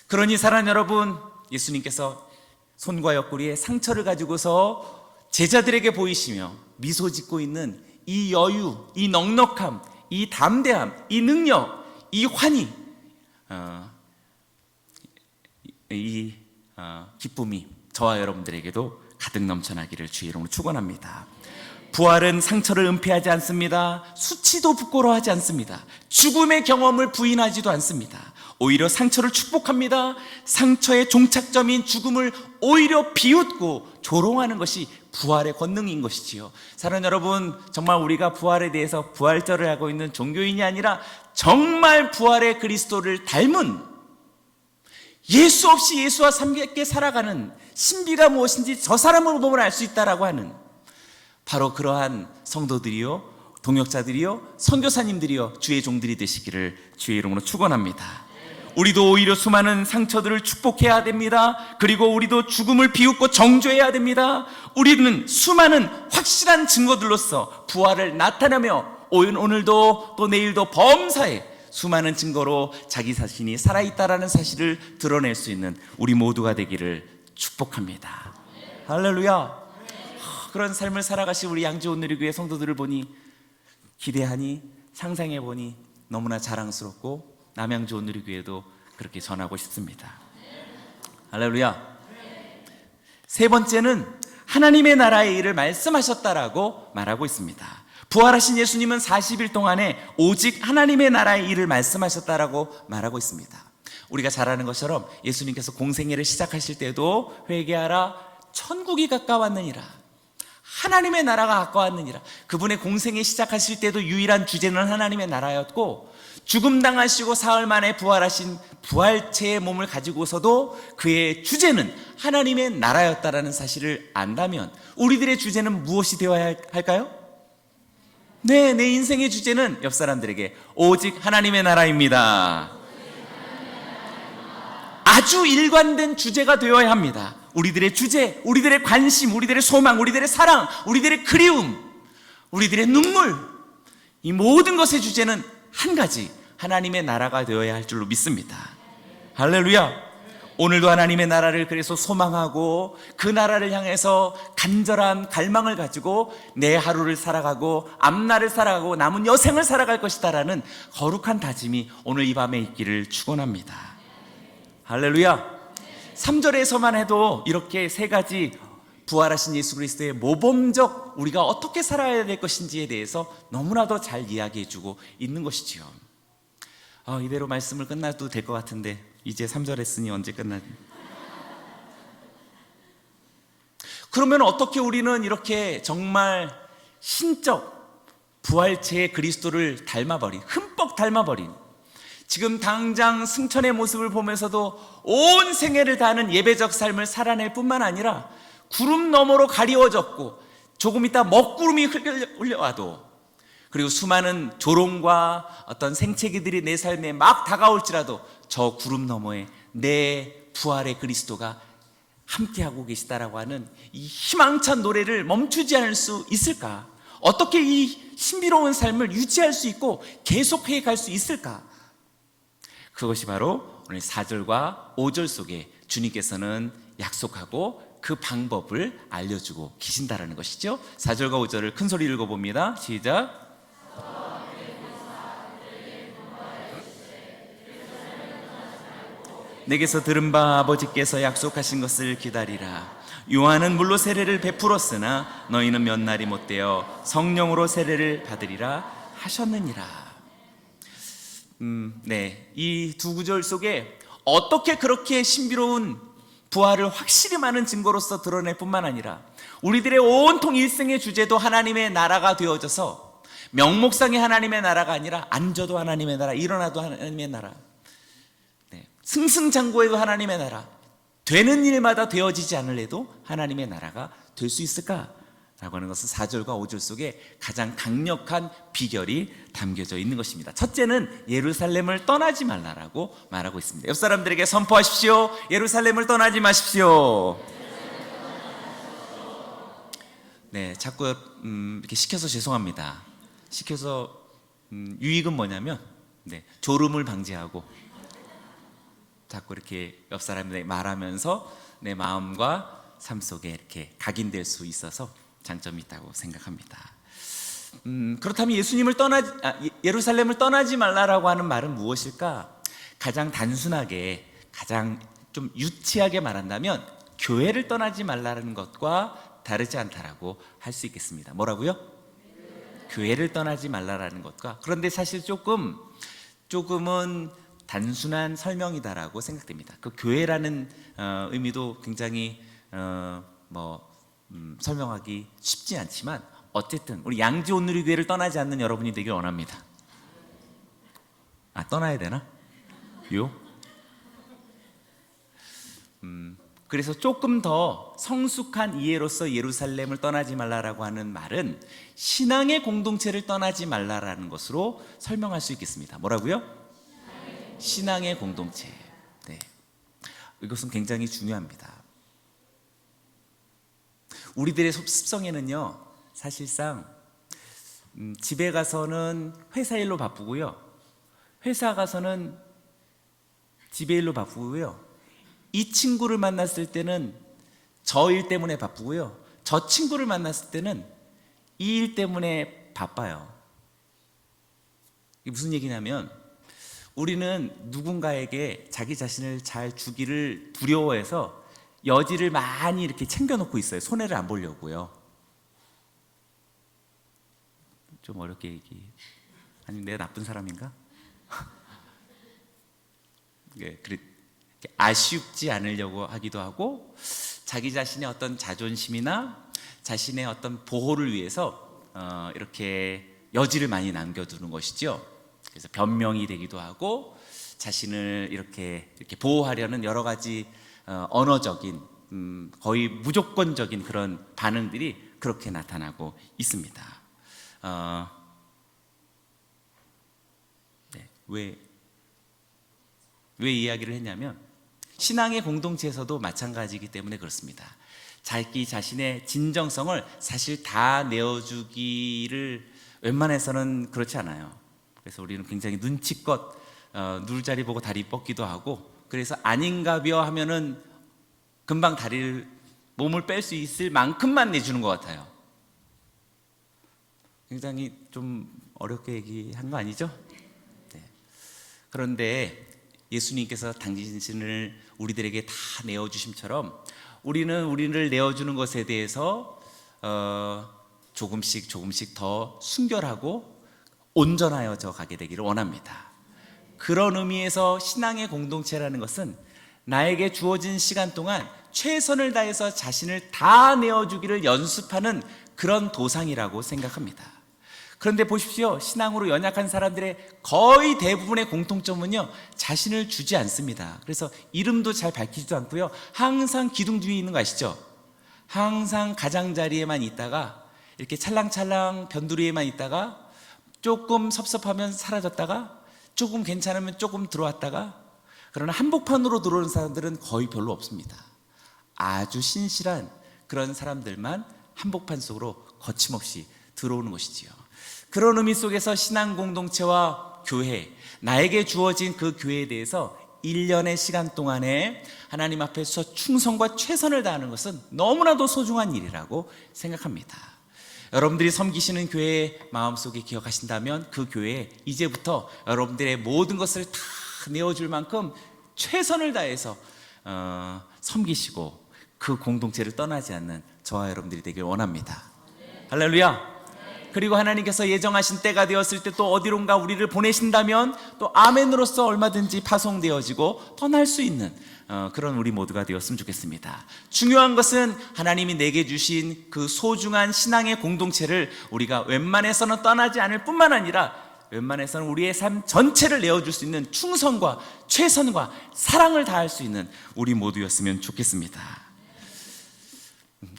그러니 사랑하는 여러분, 예수님께서 손과 옆구리에 상처를 가지고서 제자들에게 보이시며 미소 짓고 있는 이 여유, 이 넉넉함, 이 담대함, 이 능력, 이 환희, 이 기쁨이 저와 여러분들에게도 가득 넘쳐나기를 주의 이름으로 축원합니다. 부활은 상처를 은폐하지 않습니다. 수치도 부끄러워하지 않습니다. 죽음의 경험을 부인하지도 않습니다. 오히려 상처를 축복합니다. 상처의 종착점인 죽음을 오히려 비웃고 조롱하는 것이 부활의 권능인 것이지요. 사랑하는 여러분, 정말 우리가 부활에 대해서 부활절을 하고 있는 종교인이 아니라 정말 부활의 그리스도를 닮은, 예수 없이 예수와 함께 살아가는 신비가 무엇인지 저 사람을 보면 알 수 있다라고 하는 바로 그러한 성도들이요, 동역자들이요, 선교사님들이요, 주의 종들이 되시기를 주의 이름으로 축원합니다. 우리도 오히려 수많은 상처들을 축복해야 됩니다. 그리고 우리도 죽음을 비웃고 정죄해야 됩니다. 우리는 수많은 확실한 증거들로서 부활을 나타내며 오늘도 또 내일도 범사에 수많은 증거로 자기 자신이 살아있다라는 사실을 드러낼 수 있는 우리 모두가 되기를 축복합니다. 할렐루야. 그런 삶을 살아가신 우리 양지온누리교회 성도들을 보니 기대하니 상상해보니 너무나 자랑스럽고 남양주온누리교회도 그렇게 전하고 싶습니다. 할렐루야. 세 번째는 하나님의 나라의 일을 말씀하셨다라고 말하고 있습니다. 부활하신 예수님은 40일 동안에 오직 하나님의 나라의 일을 말씀하셨다라고 말하고 있습니다. 우리가 잘 아는 것처럼 예수님께서 공생애를 시작하실 때도 회개하라, 천국이 가까웠느니라, 하나님의 나라가 가까웠느니라. 그분의 공생애 시작하실 때도 유일한 주제는 하나님의 나라였고, 죽음 당하시고 사흘 만에 부활하신 부활체의 몸을 가지고서도 그의 주제는 하나님의 나라였다라는 사실을 안다면 우리들의 주제는 무엇이 되어야 할까요? 네, 내 인생의 주제는 옆 사람들에게 오직 하나님의 나라입니다. 아주 일관된 주제가 되어야 합니다. 우리들의 주제, 우리들의 관심, 우리들의 소망, 우리들의 사랑, 우리들의 그리움, 우리들의 눈물, 이 모든 것의 주제는 한 가지, 하나님의 나라가 되어야 할 줄로 믿습니다. 할렐루야. 오늘도 하나님의 나라를 그래서 소망하고 그 나라를 향해서 간절한 갈망을 가지고 내 하루를 살아가고 앞날을 살아가고 남은 여생을 살아갈 것이다라는 거룩한 다짐이 오늘 이 밤에 있기를 축원합니다. 할렐루야. 3절에서만 해도 이렇게 세 가지 부활하신 예수 그리스도의 모범적 우리가 어떻게 살아야 될 것인지에 대해서 너무나도 잘 이야기해주고 있는 것이지요. 이대로 말씀을 끝나도 될 것 같은데 이제 3절 했으니 언제 끝나지? 그러면 어떻게 우리는 이렇게 정말 신적 부활체의 그리스도를 닮아버린, 흠뻑 닮아버린, 지금 당장 승천의 모습을 보면서도 온 생애를 다하는 예배적 삶을 살아낼 뿐만 아니라 구름 너머로 가리워졌고 조금 있다 먹구름이 흘려와도, 그리고 수많은 조롱과 어떤 생채기들이 내 삶에 막 다가올지라도 저 구름 너머에 내 부활의 그리스도가 함께하고 계시다라고 하는 이 희망찬 노래를 멈추지 않을 수 있을까? 어떻게 이 신비로운 삶을 유지할 수 있고 계속해 갈 수 있을까? 그것이 바로 오늘 4절과 5절 속에 주님께서는 약속하고 그 방법을 알려주고 계신다라는 것이죠. 4절과 5절을 큰 소리 읽어봅니다. 시작. 내게서 들은 바 아버지께서 약속하신 것을 기다리라. 요한은 물로 세례를 베풀었으나 너희는 몇 날이 못되어 성령으로 세례를 받으리라 하셨느니라. 네, 이 두 구절 속에 어떻게 그렇게 신비로운 부활을 확실히 많은 증거로서 드러낼 뿐만 아니라 우리들의 온통 일생의 주제도 하나님의 나라가 되어져서 명목상의 하나님의 나라가 아니라 앉아도 하나님의 나라, 일어나도 하나님의 나라, 네, 승승장구해도 하나님의 나라, 되는 일마다 되어지지 않을래도 하나님의 나라가 될 수 있을까? 라고 하는 것은 4절과 5절 속에 가장 강력한 비결이 담겨져 있는 것입니다. 첫째는 예루살렘을 떠나지 말라라고 말하고 있습니다. 옆 사람들에게 선포하십시오. 예루살렘을 떠나지 마십시오. 네, 자꾸 이렇게 시켜서 죄송합니다. 시켜서 유익은 뭐냐면, 네, 졸음을 방지하고 자꾸 이렇게 옆 사람들에게 말하면서 내 마음과 삶 속에 이렇게 각인될 수 있어서 장점이 있다고 생각합니다. 그렇다면 예루살렘을 떠나지 말라라고 하는 말은 무엇일까? 가장 단순하게, 가장 좀 유치하게 말한다면 교회를 떠나지 말라는 것과 다르지 않다라고 할 수 있겠습니다. 뭐라고요? 교회를 떠나지 말라라는 것과. 그런데 사실 조금은 단순한 설명이다라고 생각됩니다. 그 교회라는 의미도 굉장히 설명하기 쉽지 않지만 어쨌든 우리 양지 온누리교회를 떠나지 않는 여러분이 되길 원합니다. 떠나야 되나? 그래서 조금 더 성숙한 이해로서 예루살렘을 떠나지 말라라고 하는 말은 신앙의 공동체를 떠나지 말라라는 것으로 설명할 수 있겠습니다. 뭐라고요? 신앙의 공동체. 네. 이것은 굉장히 중요합니다. 우리들의 습성에는요, 사실상 집에 가서는 회사 일로 바쁘고요, 회사 가서는 집에 일로 바쁘고요, 이 친구를 만났을 때는 저 일 때문에 바쁘고요, 저 친구를 만났을 때는 이 일 때문에 바빠요. 이게 무슨 얘기냐면, 우리는 누군가에게 자기 자신을 잘 주기를 두려워해서 여지를 많이 이렇게 챙겨놓고 있어요. 손해를 안 보려고요. 좀 어렵게 얘기해. 아니, 내가 나쁜 사람인가? 아쉽지 않으려고 하기도 하고, 자기 자신의 어떤 자존심이나 자신의 어떤 보호를 위해서 이렇게 여지를 많이 남겨두는 것이죠. 그래서 변명이 되기도 하고, 자신을 이렇게 보호하려는 여러 가지 언어적인, 거의 무조건적인 그런 반응들이 그렇게 나타나고 있습니다. 네, 왜 이야기를 했냐면, 신앙의 공동체에서도 마찬가지이기 때문에 그렇습니다. 자기 자신의 진정성을 사실 다 내어주기를 웬만해서는 그렇지 않아요. 그래서 우리는 굉장히 눈치껏 누울자리 보고 다리 뻗기도 하고, 그래서 아닌가벼 하면은 금방 몸을 뺄 수 있을 만큼만 내주는 것 같아요. 굉장히 좀 어렵게 얘기한 거 아니죠? 네. 그런데 예수님께서 당신을 우리들에게 다 내어주심처럼 우리를 내어주는 것에 대해서 조금씩 더 순결하고 온전하여져 가게 되기를 원합니다. 그런 의미에서 신앙의 공동체라는 것은 나에게 주어진 시간 동안 최선을 다해서 자신을 다 내어주기를 연습하는 그런 도상이라고 생각합니다. 그런데 보십시오. 신앙으로 연약한 사람들의 거의 대부분의 공통점은요, 자신을 주지 않습니다. 그래서 이름도 잘 밝히지도 않고요, 항상 기둥 뒤에 있는 거 아시죠? 항상 가장자리에만 있다가, 이렇게 찰랑찰랑 변두리에만 있다가, 조금 섭섭하면 사라졌다가, 조금 괜찮으면 조금 들어왔다가, 그러나 한복판으로 들어오는 사람들은 거의 별로 없습니다. 아주 신실한 그런 사람들만 한복판 속으로 거침없이 들어오는 것이지요. 그런 의미 속에서 신앙 공동체와 교회, 나에게 주어진 그 교회에 대해서 1년의 시간 동안에 하나님 앞에서 충성과 최선을 다하는 것은 너무나도 소중한 일이라고 생각합니다. 여러분들이 섬기시는 교회의 마음속에 기억하신다면 그 교회에 이제부터 여러분들의 모든 것을 다 내어줄 만큼 최선을 다해서 섬기시고 그 공동체를 떠나지 않는 저와 여러분들이 되길 원합니다. 할렐루야. 그리고 하나님께서 예정하신 때가 되었을 때 또 어디론가 우리를 보내신다면 또 아멘으로서 얼마든지 파송되어지고 떠날 수 있는 그런 우리 모두가 되었으면 좋겠습니다. 중요한 것은 하나님이 내게 주신 그 소중한 신앙의 공동체를 우리가 웬만해서는 떠나지 않을 뿐만 아니라 웬만해서는 우리의 삶 전체를 내어줄 수 있는 충성과 최선과 사랑을 다할 수 있는 우리 모두였으면 좋겠습니다.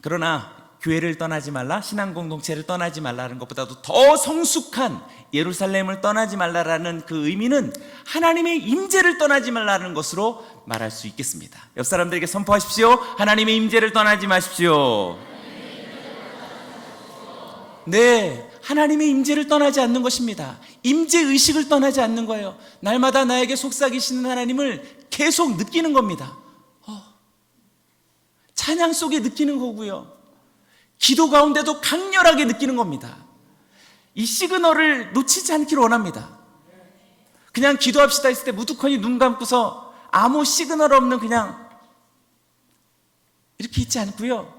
그러나 교회를 떠나지 말라, 신앙 공동체를 떠나지 말라는 것보다도 더 성숙한 예루살렘을 떠나지 말라라는 그 의미는 하나님의 임재를 떠나지 말라는 것으로 말할 수 있겠습니다. 옆 사람들에게 선포하십시오. 하나님의 임재를 떠나지 마십시오. 네, 하나님의 임재를 떠나지 않는 것입니다. 임재 의식을 떠나지 않는 거예요. 날마다 나에게 속삭이시는 하나님을 계속 느끼는 겁니다. 찬양 속에 느끼는 거고요. 기도 가운데도 강렬하게 느끼는 겁니다. 이 시그널을 놓치지 않기를 원합니다. 그냥 기도합시다 했을 때 무두커니 눈 감고서 아무 시그널 없는 그냥 이렇게 있지 않고요.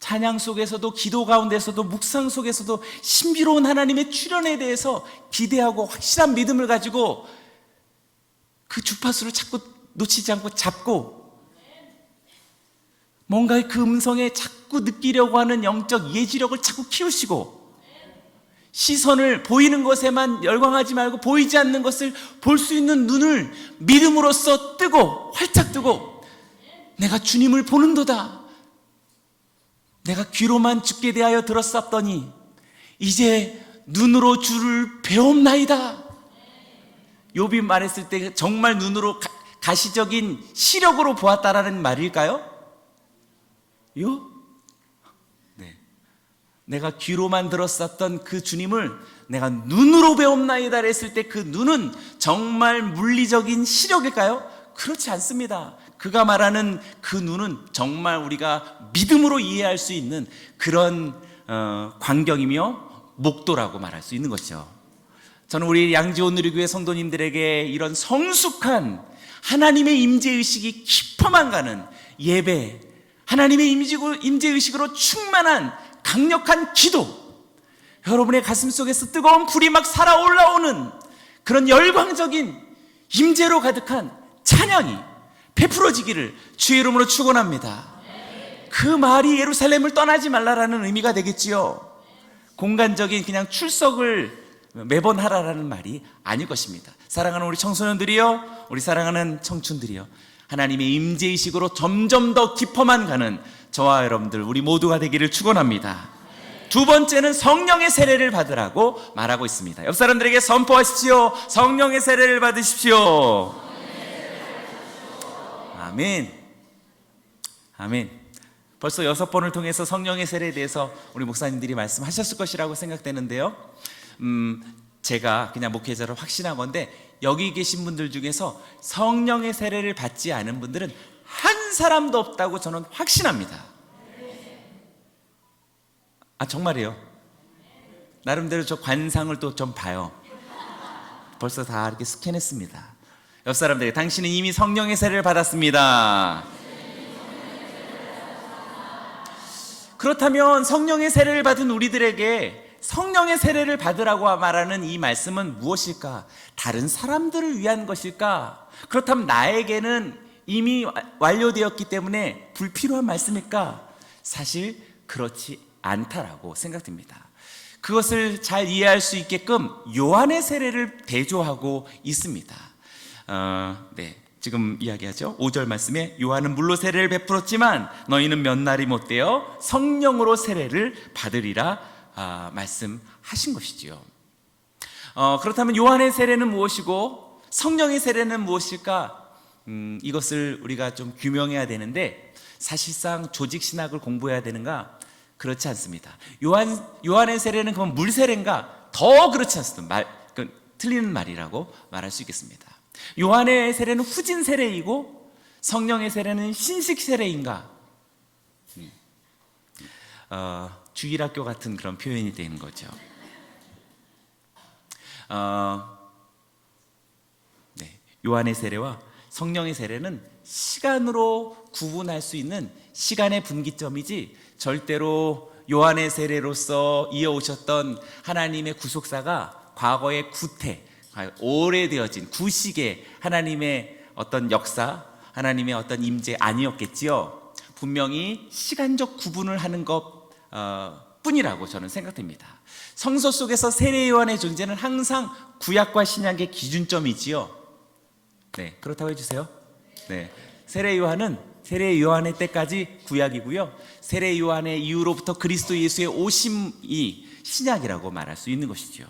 찬양 속에서도 기도 가운데서도 묵상 속에서도 신비로운 하나님의 출현에 대해서 기대하고 확실한 믿음을 가지고 그 주파수를 자꾸 놓치지 않고 잡고 뭔가 그 음성에 자꾸 느끼려고 하는 영적 예지력을 자꾸 키우시고 시선을 보이는 것에만 열광하지 말고 보이지 않는 것을 볼 수 있는 눈을 믿음으로써 뜨고 활짝 뜨고 내가 주님을 보는도다. 내가 귀로만 주께 대하여 들었었더니 이제 눈으로 주를 배옵나이다. 욥이 말했을 때 정말 눈으로 가시적인 시력으로 보았다라는 말일까요? 네. 내가 귀로만 들었었던 그 주님을 내가 눈으로 배움나이다 했을 때 그 눈은 정말 물리적인 시력일까요? 그렇지 않습니다. 그가 말하는 그 눈은 정말 우리가 믿음으로 이해할 수 있는 그런 광경이며 목도라고 말할 수 있는 것이죠. 저는 우리 양지온누리교회 성도님들에게 이런 성숙한 하나님의 임재의식이 깊어만 가는 예배, 하나님의 임재의식으로 충만한 강력한 기도, 여러분의 가슴 속에서 뜨거운 불이 막 살아올라오는 그런 열광적인 임재로 가득한 찬양이 베풀어지기를 주의 이름으로 축원합니다. 그 말이 예루살렘을 떠나지 말라라는 의미가 되겠지요. 공간적인 그냥 출석을 매번 하라라는 말이 아닐 것입니다. 사랑하는 우리 청소년들이요, 우리 사랑하는 청춘들이요, 하나님의 임재의식으로 점점 더 깊어만 가는 저와 여러분들 우리 모두가 되기를 축원합니다. 두 번째는 성령의 세례를 받으라고 말하고 있습니다. 옆 사람들에게 선포하십시오. 성령의 세례를 받으십시오. 아멘. 아멘. 벌써 6번을 통해서 성령의 세례에 대해서 우리 목사님들이 말씀하셨을 것이라고 생각되는데요. 제가 그냥 목회자로 확신하건대 여기 계신 분들 중에서 성령의 세례를 받지 않은 분들은 한 사람도 없다고 저는 확신합니다. 정말이에요. 나름대로 저 관상을 또 좀 봐요. 벌써 다 이렇게 스캔했습니다. 옆 사람들에게 당신은 이미 성령의 세례를 받았습니다. 그렇다면 성령의 세례를 받은 우리들에게 성령의 세례를 받으라고 말하는 이 말씀은 무엇일까? 다른 사람들을 위한 것일까? 그렇다면 나에게는 이미 완료되었기 때문에 불필요한 말씀일까? 사실 그렇지 않다라고 생각됩니다. 그것을 잘 이해할 수 있게끔 요한의 세례를 대조하고 있습니다. 지금 이야기하죠. 5절 말씀에 요한은 물로 세례를 베풀었지만 너희는 몇 날이 못되어 성령으로 세례를 받으리라 말씀하신 것이지요. 그렇다면 요한의 세례는 무엇이고 성령의 세례는 무엇일까? 이것을 우리가 좀 규명해야 되는데 사실상 조직신학을 공부해야 되는가? 그렇지 않습니다. 요한의 세례는 그럼 물 세례인가? 더 그렇지 않습니다. 틀리는 말이라고 말할 수 있겠습니다. 요한의 세례는 후진 세례이고 성령의 세례는 신식 세례인가? 주일학교 같은 그런 표현이 되는 거죠. 요한의 세례와 성령의 세례는 시간으로 구분할 수 있는 시간의 분기점이지 절대로 요한의 세례로서 이어오셨던 하나님의 구속사가 과거의 구태, 오래되어진 구식의 하나님의 어떤 역사, 하나님의 어떤 임재 아니었겠지요. 분명히 시간적 구분을 하는 것 뿐이라고 저는 생각됩니다. 성서 속에서 세례 요한의 존재는 항상 구약과 신약의 기준점이지요. 네, 그렇다고 해주세요. 네, 세례 요한의 때까지 구약이고요. 세례 요한의 이후로부터 그리스도 예수의 오심이 신약이라고 말할 수 있는 것이죠.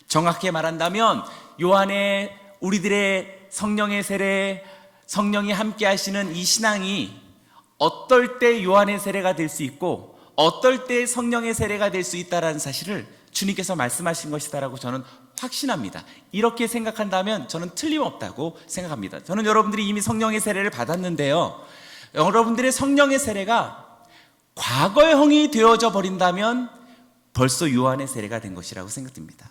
정확히 말한다면 요한의 우리들의 성령의 세례, 성령이 함께 하시는 이 신앙이 어떨 때 요한의 세례가 될 수 있고 어떨 때 성령의 세례가 될 수 있다는 사실을 주님께서 말씀하신 것이다라고 저는 확신합니다. 이렇게 생각한다면 저는 틀림없다고 생각합니다. 저는 여러분들이 이미 성령의 세례를 받았는데요, 여러분들의 성령의 세례가 과거형이 되어져 버린다면 벌써 요한의 세례가 된 것이라고 생각됩니다.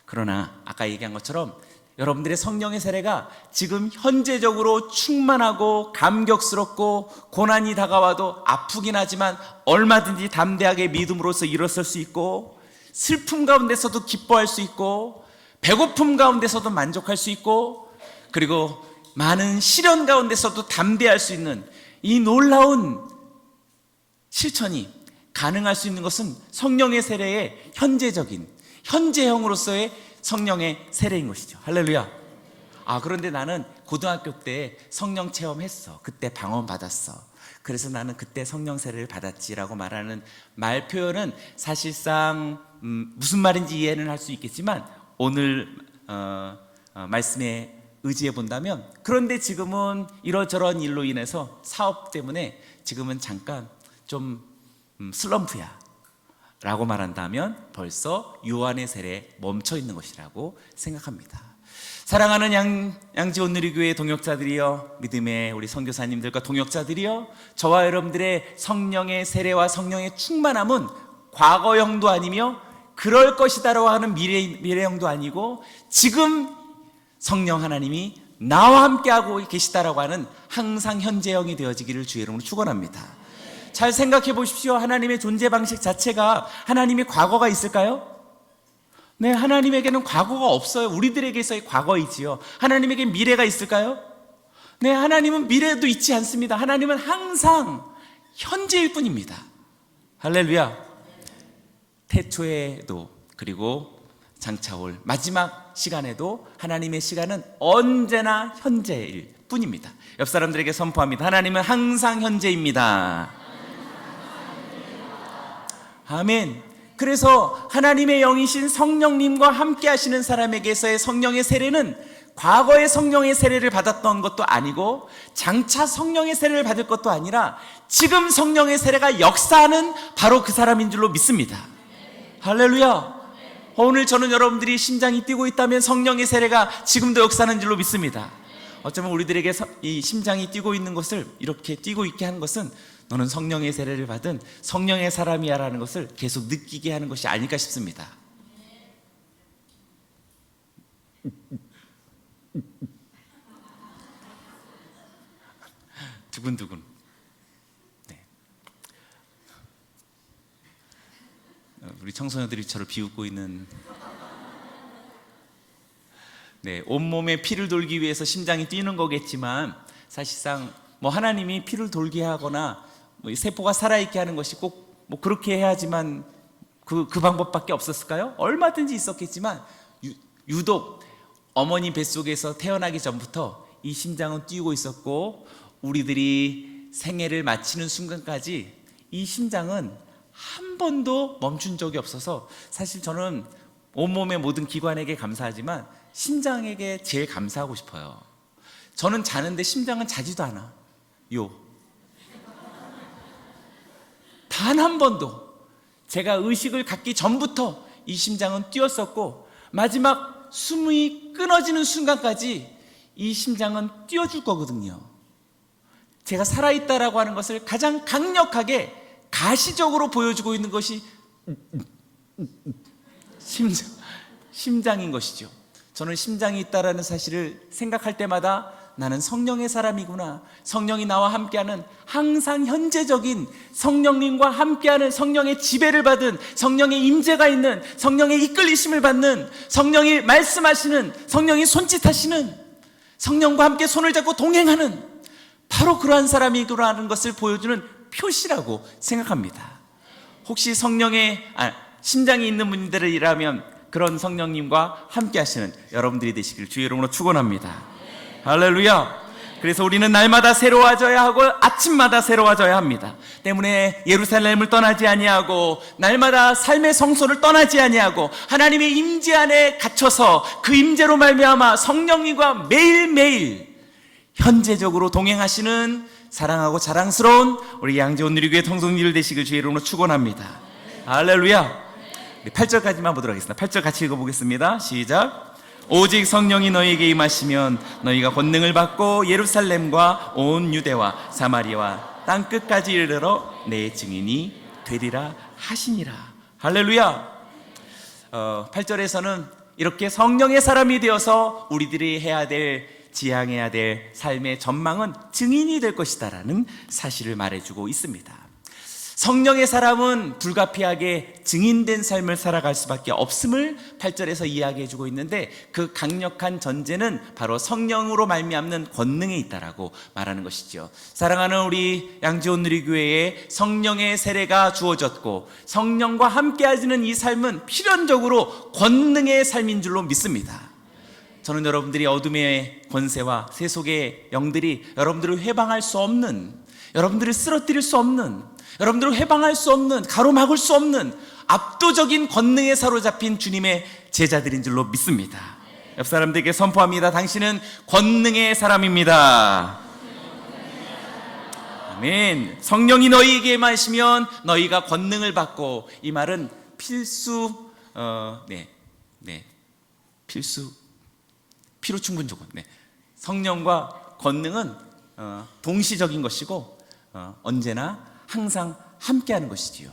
그러나 아까 얘기한 것처럼 여러분들의 성령의 세례가 지금 현재적으로 충만하고 감격스럽고 고난이 다가와도 아프긴 하지만 얼마든지 담대하게 믿음으로써 일어설 수 있고, 슬픔 가운데서도 기뻐할 수 있고, 배고픔 가운데서도 만족할 수 있고, 그리고 많은 시련 가운데서도 담대할 수 있는 이 놀라운 실천이 가능할 수 있는 것은 성령의 세례의 현재형으로서의 성령의 세례인 것이죠. 할렐루야. 그런데 나는 고등학교 때 성령 체험했어. 그때 방언 받았어. 그래서 나는 그때 성령 세례를 받았지라고 말하는 말 표현은 사실상 무슨 말인지 이해는 할 수 있겠지만 오늘 말씀에 의지해 본다면, 그런데 지금은 이러저런 일로 인해서 사업 때문에 지금은 잠깐 좀 슬럼프야 라고 말한다면 벌써 요한의 세례에 멈춰 있는 것이라고 생각합니다. 사랑하는 양지온누리교회 동역자들이여, 믿음의 우리 선교사님들과 동역자들이여, 저와 여러분들의 성령의 세례와 성령의 충만함은 과거형도 아니며 그럴 것이다라고 하는 미래형도 아니고, 지금 성령 하나님이 나와 함께하고 계시다라고 하는 항상 현재형이 되어지기를 주의 이름으로 축원합니다. 잘 생각해 보십시오. 하나님의 존재 방식 자체가 하나님의 과거가 있을까요? 네, 하나님에게는 과거가 없어요. 우리들에게서의 과거이지요. 하나님에게 미래가 있을까요? 네, 하나님은 미래도 있지 않습니다. 하나님은 항상 현재일 뿐입니다. 할렐루야. 태초에도 그리고 장차올 마지막 시간에도 하나님의 시간은 언제나 현재일 뿐입니다. 옆 사람들에게 선포합니다. 하나님은 항상 현재입니다. 아멘. 그래서 하나님의 영이신 성령님과 함께 하시는 사람에게서의 성령의 세례는 과거의 성령의 세례를 받았던 것도 아니고 장차 성령의 세례를 받을 것도 아니라 지금 성령의 세례가 역사하는 바로 그 사람인 줄로 믿습니다. 할렐루야. 오늘 저는 여러분들이 심장이 뛰고 있다면 성령의 세례가 지금도 역사하는 줄로 믿습니다. 어쩌면 우리들에게 이 심장이 뛰고 있는 것을 이렇게 뛰고 있게 하는 것은 너는 성령의 세례를 받은 성령의 사람이야 라는 것을 계속 느끼게 하는 것이 아닐까 싶습니다. 두근두근. 네. 우리 청소년들이 저를 비웃고 있는. 네, 온몸에 피를 돌기 위해서 심장이 뛰는 거겠지만 사실상 하나님이 피를 돌게 하거나 세포가 살아있게 하는 것이 꼭 그렇게 해야지만 그 방법밖에 없었을까요? 얼마든지 있었겠지만 유독 어머니 뱃속에서 태어나기 전부터 이 심장은 뛰고 있었고, 우리들이 생애를 마치는 순간까지 이 심장은 한 번도 멈춘 적이 없어서 사실 저는 온몸의 모든 기관에게 감사하지만 심장에게 제일 감사하고 싶어요. 저는 자는데 심장은 자지도 않아. 단 한 번도 제가 의식을 갖기 전부터 이 심장은 뛰었었고, 마지막 숨이 끊어지는 순간까지 이 심장은 뛰어줄 거거든요. 제가 살아있다라고 하는 것을 가장 강력하게 가시적으로 보여주고 있는 것이 심장인 것이죠. 저는 심장이 있다라는 사실을 생각할 때마다 나는 성령의 사람이구나. 성령이 나와 함께하는 항상 현재적인 성령님과 함께하는 성령의 지배를 받은 성령의 임재가 있는 성령의 이끌리심을 받는 성령이 말씀하시는 성령이 손짓하시는 성령과 함께 손을 잡고 동행하는 바로 그러한 사람이구나라는 것을 보여주는 표시라고 생각합니다. 혹시 성령의 심장이 있는 분들이라면 그런 성령님과 함께 하시는 여러분들이 되시길 주의 이름으로 축원합니다. 할렐루야. 그래서 우리는 날마다 새로워져야 하고 아침마다 새로워져야 합니다. 때문에 예루살렘을 떠나지 아니하고 날마다 삶의 성소를 떠나지 아니하고 하나님의 임재 안에 갇혀서 그 임재로 말미암아 성령님과 매일매일 현재적으로 동행하시는 사랑하고 자랑스러운 우리 양재온누리교회 통성리를 되시길 주의 이름으로 축원합니다. 할렐루야. 8절까지만 보도록 하겠습니다. 8절 같이 읽어보겠습니다. 시작. 오직 성령이 너희에게 임하시면 너희가 권능을 받고 예루살렘과 온 유대와 사마리아와 땅끝까지 이르러 내 증인이 되리라 하시니라. 할렐루야. 8절에서는 이렇게 성령의 사람이 되어서 우리들이 해야 될 지향해야 될 삶의 전망은 증인이 될 것이다 라는 사실을 말해주고 있습니다. 성령의 사람은 불가피하게 증인된 삶을 살아갈 수밖에 없음을 8절에서 이야기해주고 있는데 그 강력한 전제는 바로 성령으로 말미암는 권능에 있다라고 말하는 것이죠. 사랑하는 우리 양재온누리교회에 성령의 세례가 주어졌고 성령과 함께하시는 이 삶은 필연적으로 권능의 삶인 줄로 믿습니다. 저는 여러분들이 어둠의 권세와 세속의 영들이 여러분들을 회방할 수 없는, 여러분들을 쓰러뜨릴 수 없는, 여러분들을 해방할 수 없는, 가로막을 수 없는 압도적인 권능에 사로잡힌 주님의 제자들인 줄로 믿습니다. 옆 사람들에게 선포합니다. 당신은 권능의 사람입니다. 아멘. 성령이 너희에게 임하시면 너희가 권능을 받고, 이 말은 필수, 필요 충분 조건. 성령과 권능은 동시적인 것이고 언제나 항상 함께하는 것이지요.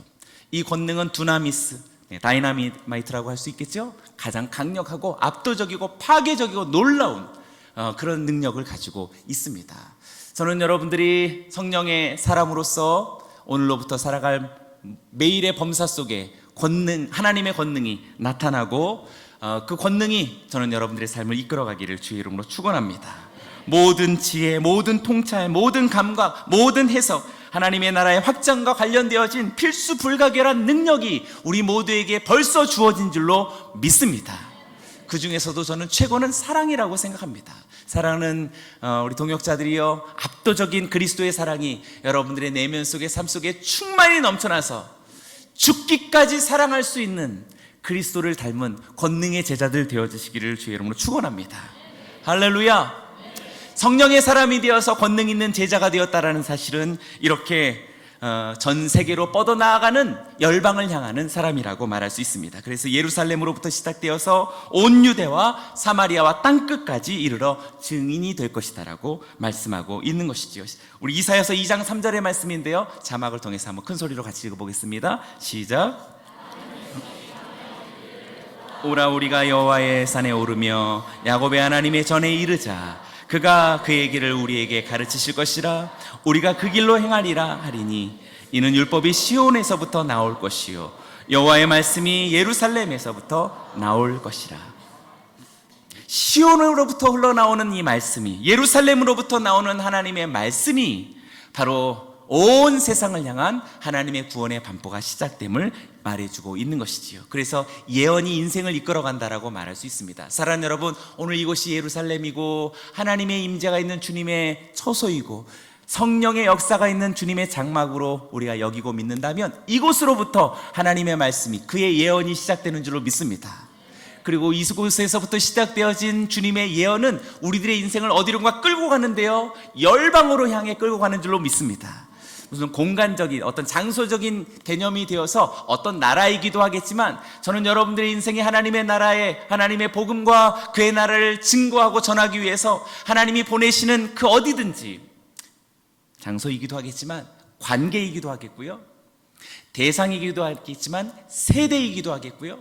이 권능은 두나미스, 다이나마이트라고 할 수 있겠죠. 가장 강력하고 압도적이고 파괴적이고 놀라운 그런 능력을 가지고 있습니다. 저는 여러분들이 성령의 사람으로서 오늘로부터 살아갈 매일의 범사 속에 권능, 하나님의 권능이 나타나고 그 권능이 저는 여러분들의 삶을 이끌어가기를 주의 이름으로 축원합니다. 모든 지혜, 모든 통찰, 모든 감각, 모든 해석, 하나님의 나라의 확장과 관련되어진 필수 불가결한 능력이 우리 모두에게 벌써 주어진 줄로 믿습니다. 그 중에서도 저는 최고는 사랑이라고 생각합니다. 사랑은 우리 동역자들이요, 압도적인 그리스도의 사랑이 여러분들의 내면 속에, 삶 속에 충만히 넘쳐나서 죽기까지 사랑할 수 있는 그리스도를 닮은 권능의 제자들 되어주시기를 주의 이름으로 축원합니다. 할렐루야. 성령의 사람이 되어서 권능 있는 제자가 되었다라는 사실은 이렇게 전 세계로 뻗어나가는 열방을 향하는 사람이라고 말할 수 있습니다. 그래서 예루살렘으로부터 시작되어서 온 유대와 사마리아와 땅끝까지 이르러 증인이 될 것이다라고 말씀하고 있는 것이지요. 우리 이사야서 2장 3절의 말씀인데요, 자막을 통해서 한번 큰 소리로 같이 읽어보겠습니다. 시작. 오라 우리가 여호와의 산에 오르며 야곱의 하나님의 전에 이르자. 그가 그의 길을 우리에게 가르치실 것이라. 우리가 그 길로 행하리라 하리니 이는 율법이 시온에서부터 나올 것이요 여호와의 말씀이 예루살렘에서부터 나올 것이라. 시온으로부터 흘러나오는 이 말씀이, 예루살렘으로부터 나오는 하나님의 말씀이 바로 온 세상을 향한 하나님의 구원의 반포가 시작됨을 말해주고 있는 것이지요. 그래서 예언이 인생을 이끌어간다라고 말할 수 있습니다. 사랑하는 여러분, 오늘 이곳이 예루살렘이고 하나님의 임재가 있는 주님의 처소이고 성령의 역사가 있는 주님의 장막으로 우리가 여기고 믿는다면 이곳으로부터 하나님의 말씀이, 그의 예언이 시작되는 줄로 믿습니다. 그리고 이곳에서부터 시작되어진 주님의 예언은 우리들의 인생을 어디론가 끌고 가는데요, 열방으로 향해 끌고 가는 줄로 믿습니다. 무슨 공간적인 어떤 장소적인 개념이 되어서 어떤 나라이기도 하겠지만, 저는 여러분들의 인생이 하나님의 나라에, 하나님의 복음과 그의 나라를 증거하고 전하기 위해서 하나님이 보내시는 그 어디든지 장소이기도 하겠지만, 관계이기도 하겠고요, 대상이기도 하겠지만, 세대이기도 하겠고요,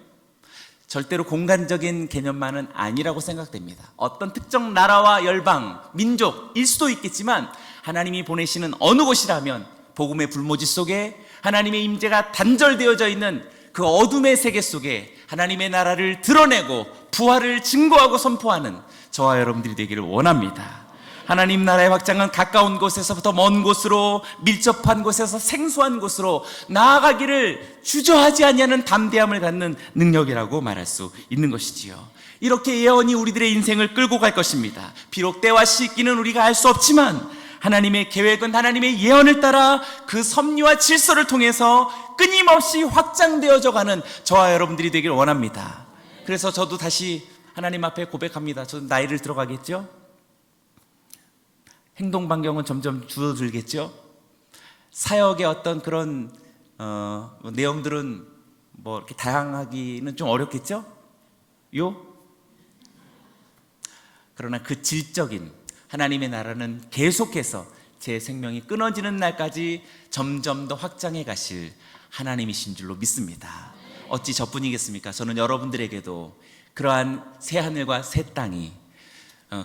절대로 공간적인 개념만은 아니라고 생각됩니다. 어떤 특정 나라와 열방, 민족일 수도 있겠지만 하나님이 보내시는 어느 곳이라면 복음의 불모지 속에 하나님의 임재가 단절되어져 있는 그 어둠의 세계 속에 하나님의 나라를 드러내고 부활을 증거하고 선포하는 저와 여러분들이 되기를 원합니다. 하나님 나라의 확장은 가까운 곳에서부터 먼 곳으로, 밀접한 곳에서 생소한 곳으로 나아가기를 주저하지 아니하는 담대함을 갖는 능력이라고 말할 수 있는 것이지요. 이렇게 예언이 우리들의 인생을 끌고 갈 것입니다. 비록 때와 시기는 우리가 알 수 없지만 하나님의 계획은 하나님의 예언을 따라 그 섭리와 질서를 통해서 끊임없이 확장되어져 가는 저와 여러분들이 되길 원합니다. 그래서 저도 다시 하나님 앞에 고백합니다. 저도 나이를 들어가겠죠? 행동 반경은 점점 줄어들겠죠? 사역의 어떤 그런 내용들은 뭐 이렇게 다양하기는 좀 어렵겠죠? 그러나 그 질적인 하나님의 나라는 계속해서 제 생명이 끊어지는 날까지 점점 더 확장해 가실 하나님이신 줄로 믿습니다. 어찌 저뿐이겠습니까? 저는 여러분들에게도 그러한 새 하늘과 새 땅이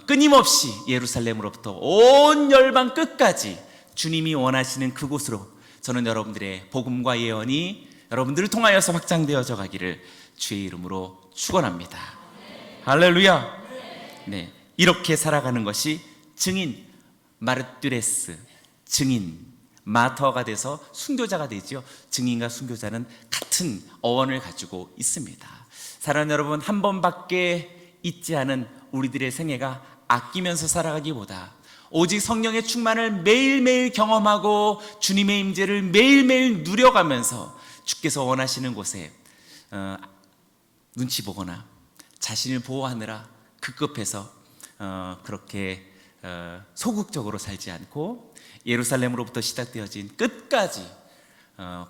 끊임없이 예루살렘으로부터 온 열방 끝까지 주님이 원하시는 그곳으로 저는 여러분들의 복음과 예언이 여러분들을 통하여서 확장되어져 가기를 주의 이름으로 축원합니다. 할렐루야. 네, 이렇게 살아가는 것이 증인, 마르뚜레스, 증인, 마터가 돼서 순교자가 되죠. 증인과 순교자는 같은 어원을 가지고 있습니다. 사랑하는 여러분, 한 번밖에 있지 않은 우리들의 생애가 아끼면서 살아가기보다 오직 성령의 충만을 매일매일 경험하고 주님의 임재를 매일매일 누려가면서 주께서 원하시는 곳에 눈치 보거나 자신을 보호하느라 급급해서 그렇게 소극적으로 살지 않고 예루살렘으로부터 시작되어진 끝까지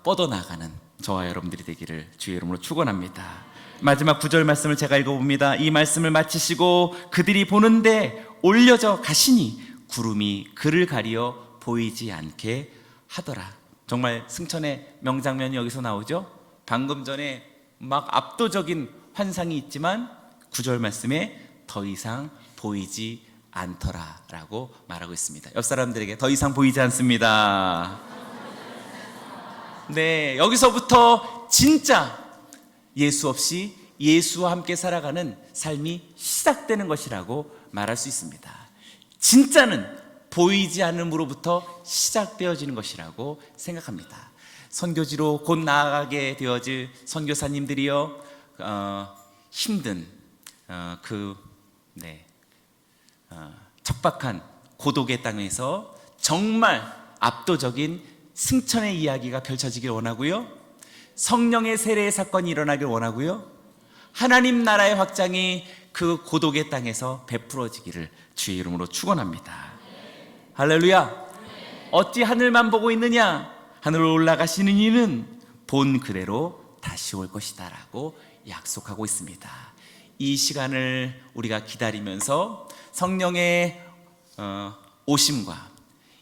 뻗어나가는 저와 여러분들이 되기를 주의 이름으로 축원합니다. 마지막 9절 말씀을 제가 읽어봅니다. 이 말씀을 마치시고 그들이 보는데 올려져 가시니 구름이 그를 가리어 보이지 않게 하더라. 정말 승천의 명장면이 여기서 나오죠. 방금 전에 막 압도적인 환상이 있지만 9절 말씀에 더 이상 보이지 않더라 라고 말하고 있습니다. 옆 사람들에게 더 이상 보이지 않습니다. 네, 여기서부터 진짜 예수 없이 예수와 함께 살아가는 삶이 시작되는 것이라고 말할 수 있습니다. 진짜는 보이지 않음으로부터 시작되어지는 것이라고 생각합니다. 선교지로 곧 나아가게 되어질 선교사님들이요, 힘든 척박한 고독의 땅에서 정말 압도적인 승천의 이야기가 펼쳐지길 원하고요, 성령의 세례의 사건이 일어나길 원하고요, 하나님 나라의 확장이 그 고독의 땅에서 베풀어지기를 주의 이름으로 축원합니다. 할렐루야. 어찌 하늘만 보고 있느냐? 하늘로 올라가시는 이는 본 그대로 다시 올 것이다 라고 약속하고 있습니다. 이 시간을 우리가 기다리면서 성령의 오심과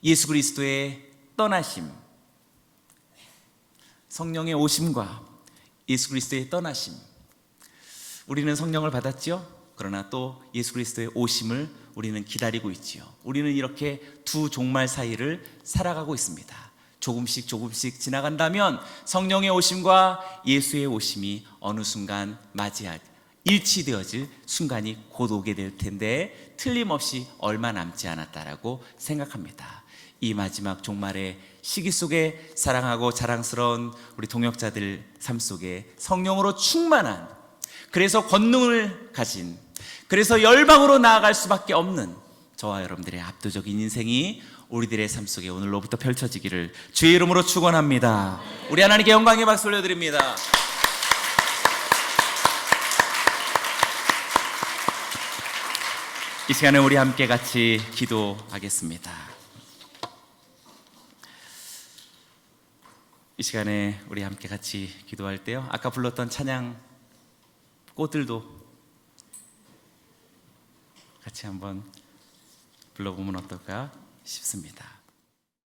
예수 그리스도의 떠나심, 성령의 오심과 예수 그리스도의 떠나심, 우리는 성령을 받았지요. 그러나 또 예수 그리스도의 오심을 우리는 기다리고 있지요. 우리는 이렇게 두 종말 사이를 살아가고 있습니다. 조금씩 지나간다면 성령의 오심과 예수의 오심이 어느 순간 일치되어질 순간이 곧 오게 될 텐데 틀림없이 얼마 남지 않았다라고 생각합니다. 이 마지막 종말의 시기 속에 사랑하고 자랑스러운 우리 동역자들 삶 속에 성령으로 충만한, 그래서 권능을 가진, 그래서 열방으로 나아갈 수밖에 없는 저와 여러분들의 압도적인 인생이 우리들의 삶 속에 오늘로부터 펼쳐지기를 주의 이름으로 축원합니다. 우리 하나님께 영광의 박수 올려드립니다. 이 시간에 우리 함께 같이 기도하겠습니다. 이 시간에 우리 함께 같이 기도할 때요, 아까 불렀던 찬양 꽃들도 같이 한번 불러보면 어떨까 싶습니다.